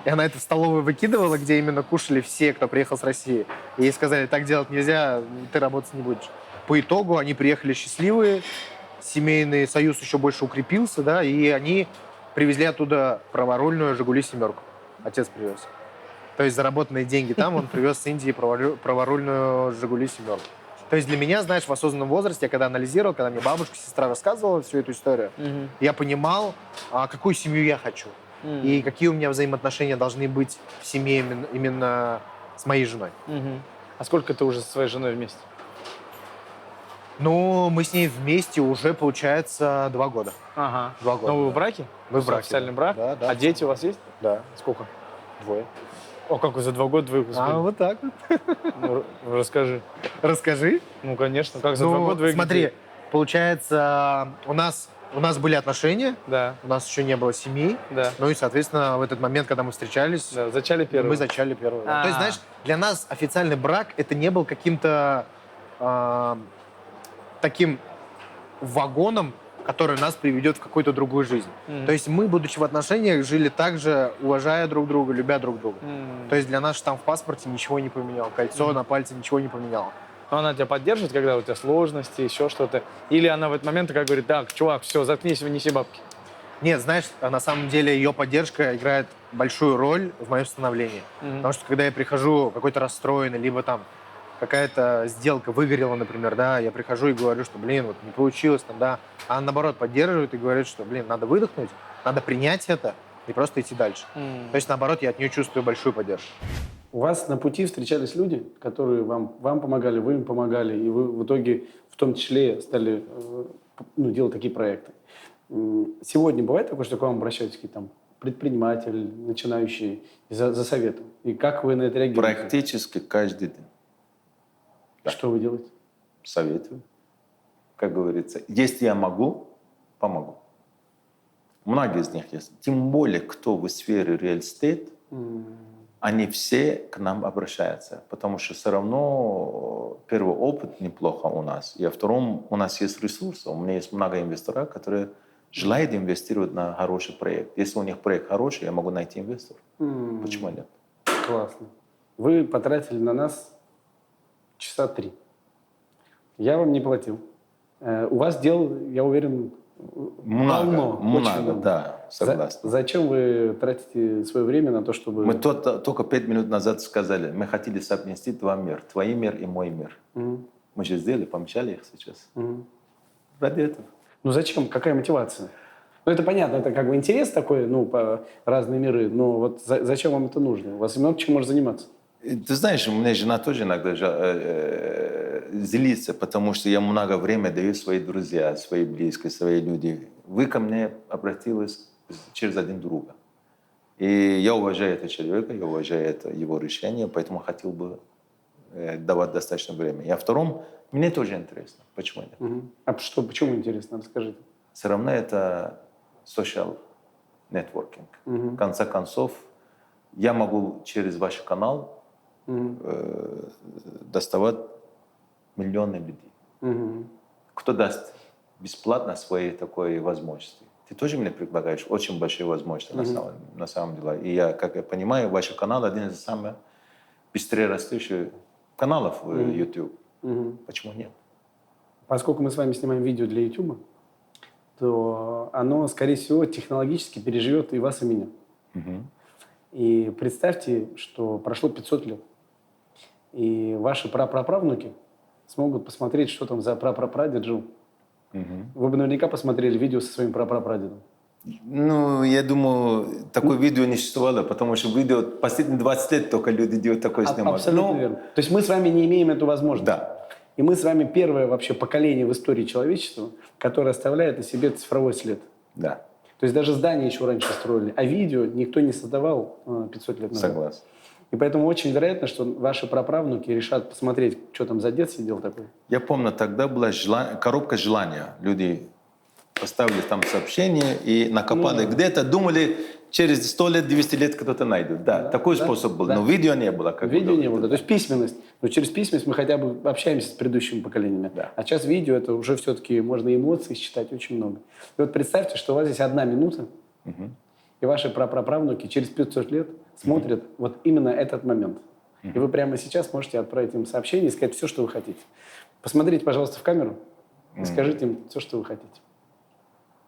И она это в столовую выкидывала, где именно кушали все, кто приехал с России. И ей сказали, так делать нельзя, ты работать не будешь. По итогу они приехали счастливые, семейный союз еще больше укрепился, да, и они привезли оттуда праворульную «Жигули» 7. Отец привез. То есть заработанные деньги там он привез с Индии праворульную «Жигули» 7. То есть для меня, знаешь, в осознанном возрасте, я когда анализировал, когда мне бабушка, сестра рассказывала всю эту историю, я понимал, какую семью я хочу. И какие у меня взаимоотношения должны быть в семье именно с моей женой. А сколько ты уже со своей женой вместе? Ну, мы с ней вместе уже, получается, 2 года. Ага. 2 года. Но вы в да. браке? Мы в браке. Официальный брак? Да, да. А дети у вас есть? Да. Сколько? 2. О, как вы за 2 года 2 успели? Вот так вот. Ну, расскажи. Расскажи. Ну, конечно. Как за 2 года 2 смотри, получается, у нас были отношения, Да, у нас еще не было семьи. да. Ну и, соответственно, в этот момент, когда мы встречались, Да, зачали первого. мы зачали первого. А. То есть, знаешь, для нас официальный брак это не был каким-то таким вагоном, который нас приведет в какую-то другую жизнь. То есть мы, будучи в отношениях, жили так же, уважая друг друга, любя друг друга. То есть для нас штамп в паспорте ничего не поменял, кольцо на пальце ничего не поменяло. Но она тебя поддерживает, когда у тебя сложности, еще что-то? Или она в этот момент такая говорит, так, чувак, все, заткнись, неси бабки? Нет, знаешь, на самом деле ее поддержка играет большую роль в моем становлении. Потому что когда я прихожу какой-то расстроенный, либо там какая-то сделка выгорела, например, да, я прихожу и говорю, что, блин, вот не получилось там, да, а она, наоборот, поддерживает и говорит, что, блин, надо выдохнуть, надо принять это и просто идти дальше. То есть, наоборот, я от нее чувствую большую поддержку. У вас на пути встречались люди, которые вам помогали, вы им помогали, и вы в итоге в том числе стали делать такие проекты. Сегодня бывает такое, что к вам обращаются какие-то там предприниматели, начинающие за советом? И как вы на это реагируете? Практически каждый день. Что вы делаете? Советую. Как говорится, если я могу, помогу. Многие из них есть. Тем более, кто в сфере real estate, они все к нам обращаются. Потому что все равно первый опыт неплохо у нас. И втором, у нас есть ресурсы. У меня есть много инвесторов, которые желают инвестировать на хороший проект. Если у них проект хороший, я могу найти инвестора. Почему нет? Классно. Вы потратили на нас часа 3. Я вам не платил. У вас дел, я уверен, Много, очень много. да, согласен. Зачем вы тратите свое время на то, чтобы... Мы только 5 минут назад сказали, мы хотели совместить 2 мира. Твой мир и мой мир. Мы же сделали, помещали их сейчас. Ради этого. Ну зачем? Какая мотивация? Ну это понятно, это как бы интерес такой, по разные миры, но вот зачем вам это нужно? У вас много чем можно заниматься. Ты знаешь, у меня жена тоже иногда злится, потому что я много времени даю своим друзьям, свои близкие, свои люди. Вы ко мне обратились через один друга. И я уважаю этого человека, я уважаю это его решение, поэтому хотел бы давать достаточно времени. А втором, мне тоже интересно. Почему нет? А почему интересно? Расскажите. Все равно это social networking. В конце концов, я могу через ваш канал доставать миллионы людей. Кто даст бесплатно свои такой возможности? Ты тоже мне предлагаешь очень большие возможности на самом деле. И я, как я понимаю, ваш канал один из самых быстрее растущих каналов в YouTube. Почему нет? Поскольку мы с вами снимаем видео для YouTube, то оно, скорее всего, технологически переживет и вас, и меня. И представьте, что прошло 500 лет, и ваши прапраправнуки смогут посмотреть, что там за прапрапрадед жил. Вы бы наверняка посмотрели видео со своим прапрапрадедом. Ну, я думаю, такое видео не существовало, потому что видео последние 20 лет только люди делают такое снимают. Абсолютно верно. То есть мы с вами не имеем эту возможность. Да. И мы с вами первое вообще поколение в истории человечества, которое оставляет на себе цифровой след. Да. То есть даже здания еще раньше строили, а видео никто не создавал 500 лет назад. Согласен. И поэтому очень вероятно, что ваши праправнуки решат посмотреть, что там за дед сидел такой. Я помню, тогда была коробка желания. Люди поставили там сообщение и накопали где-то, думали, через 100 лет, 200 лет кто-то найдет. Да, такой способ был. да. Но видео не было. Как Видео вы не было, да. То есть письменность. Но через письменность мы хотя бы общаемся с предыдущими поколениями. Да. А сейчас видео, это уже все-таки можно эмоции считать очень много. И вот представьте, что у вас здесь 1 минута, и ваши праправнуки через 500 лет смотрят вот именно этот момент. И вы прямо сейчас можете отправить им сообщение и сказать все, что вы хотите. Посмотрите, пожалуйста, в камеру и скажите им все, что вы хотите.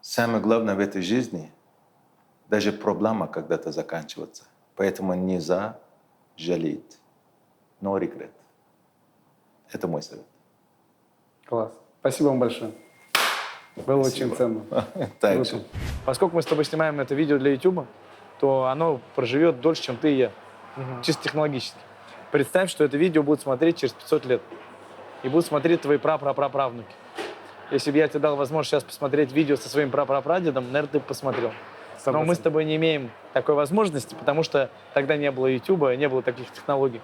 Самое главное в этой жизни, даже проблема когда-то заканчивается. Поэтому нельзя жалеть. No regret. Это мой совет. Класс. Спасибо вам большое. Было очень ценно. Так же. Поскольку мы с тобой снимаем это видео для YouTube, то оно проживет дольше, чем ты и я. Чисто технологически. Представь, что это видео будут смотреть через 500 лет. И будут смотреть твои прапраправнуки. Если бы я тебе дал возможность сейчас посмотреть видео со своим прапрапрадедом, наверное, ты бы посмотрел. Но мы с тобой не имеем такой возможности, потому что тогда не было YouTube, не было таких технологий.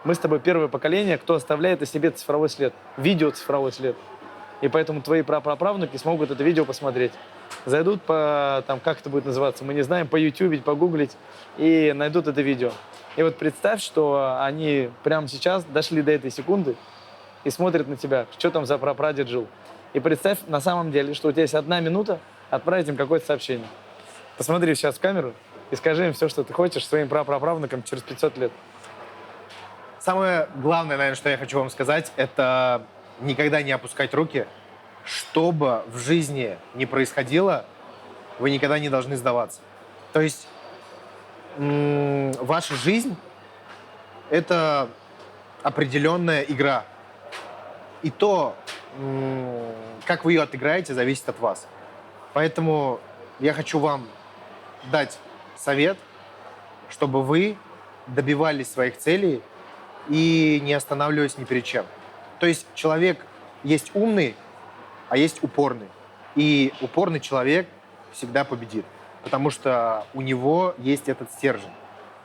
Мы с тобой первое поколение, кто оставляет о себе цифровой след, видео цифровой след. И поэтому твои прапраправнуки смогут это видео посмотреть. Зайдут по, там, как это будет называться, мы не знаем, по ютубить, погуглить, и найдут это видео. И вот представь, что они прямо сейчас дошли до этой секунды и смотрят на тебя, что там за прапрадед жил. И представь на самом деле, что у тебя есть 1 минута отправить им какое-то сообщение. Посмотри сейчас в камеру и скажи им все, что ты хочешь своим прапраправнукам через 500 лет. Самое главное, наверное, что я хочу вам сказать, это никогда не опускать руки. Что бы в жизни ни происходило, вы никогда не должны сдаваться. То есть ваша жизнь — это определенная игра. И то, как вы ее отыграете, зависит от вас. Поэтому я хочу вам дать совет, чтобы вы добивались своих целей и не останавливаясь ни перед чем. То есть человек есть умный, а есть упорный. И упорный человек всегда победит, потому что у него есть этот стержень.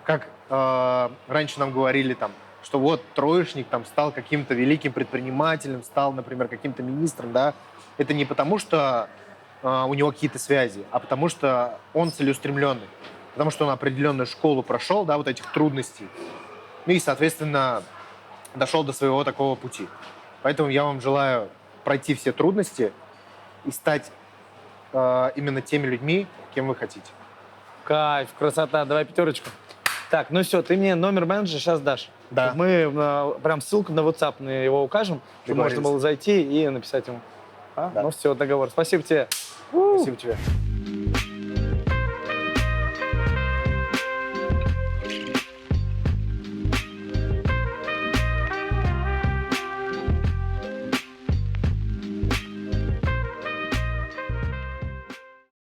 Как раньше нам говорили, там, что вот троечник там, стал каким-то великим предпринимателем, стал, например, каким-то министром, да, это не потому, что у него какие-то связи, а потому что он целеустремленный, потому что он определенную школу прошел, да, вот этих трудностей, ну и, соответственно, дошел до своего такого пути. Поэтому я вам желаю пройти все трудности и стать именно теми людьми, кем вы хотите. Кайф, красота, давай 5. Так, ну все, ты мне номер менеджера сейчас дашь. Да. Мы прям ссылку на WhatsApp на его укажем, чтобы можно было зайти и написать ему. А? Да. Ну все, договор. Спасибо тебе. Спасибо тебе.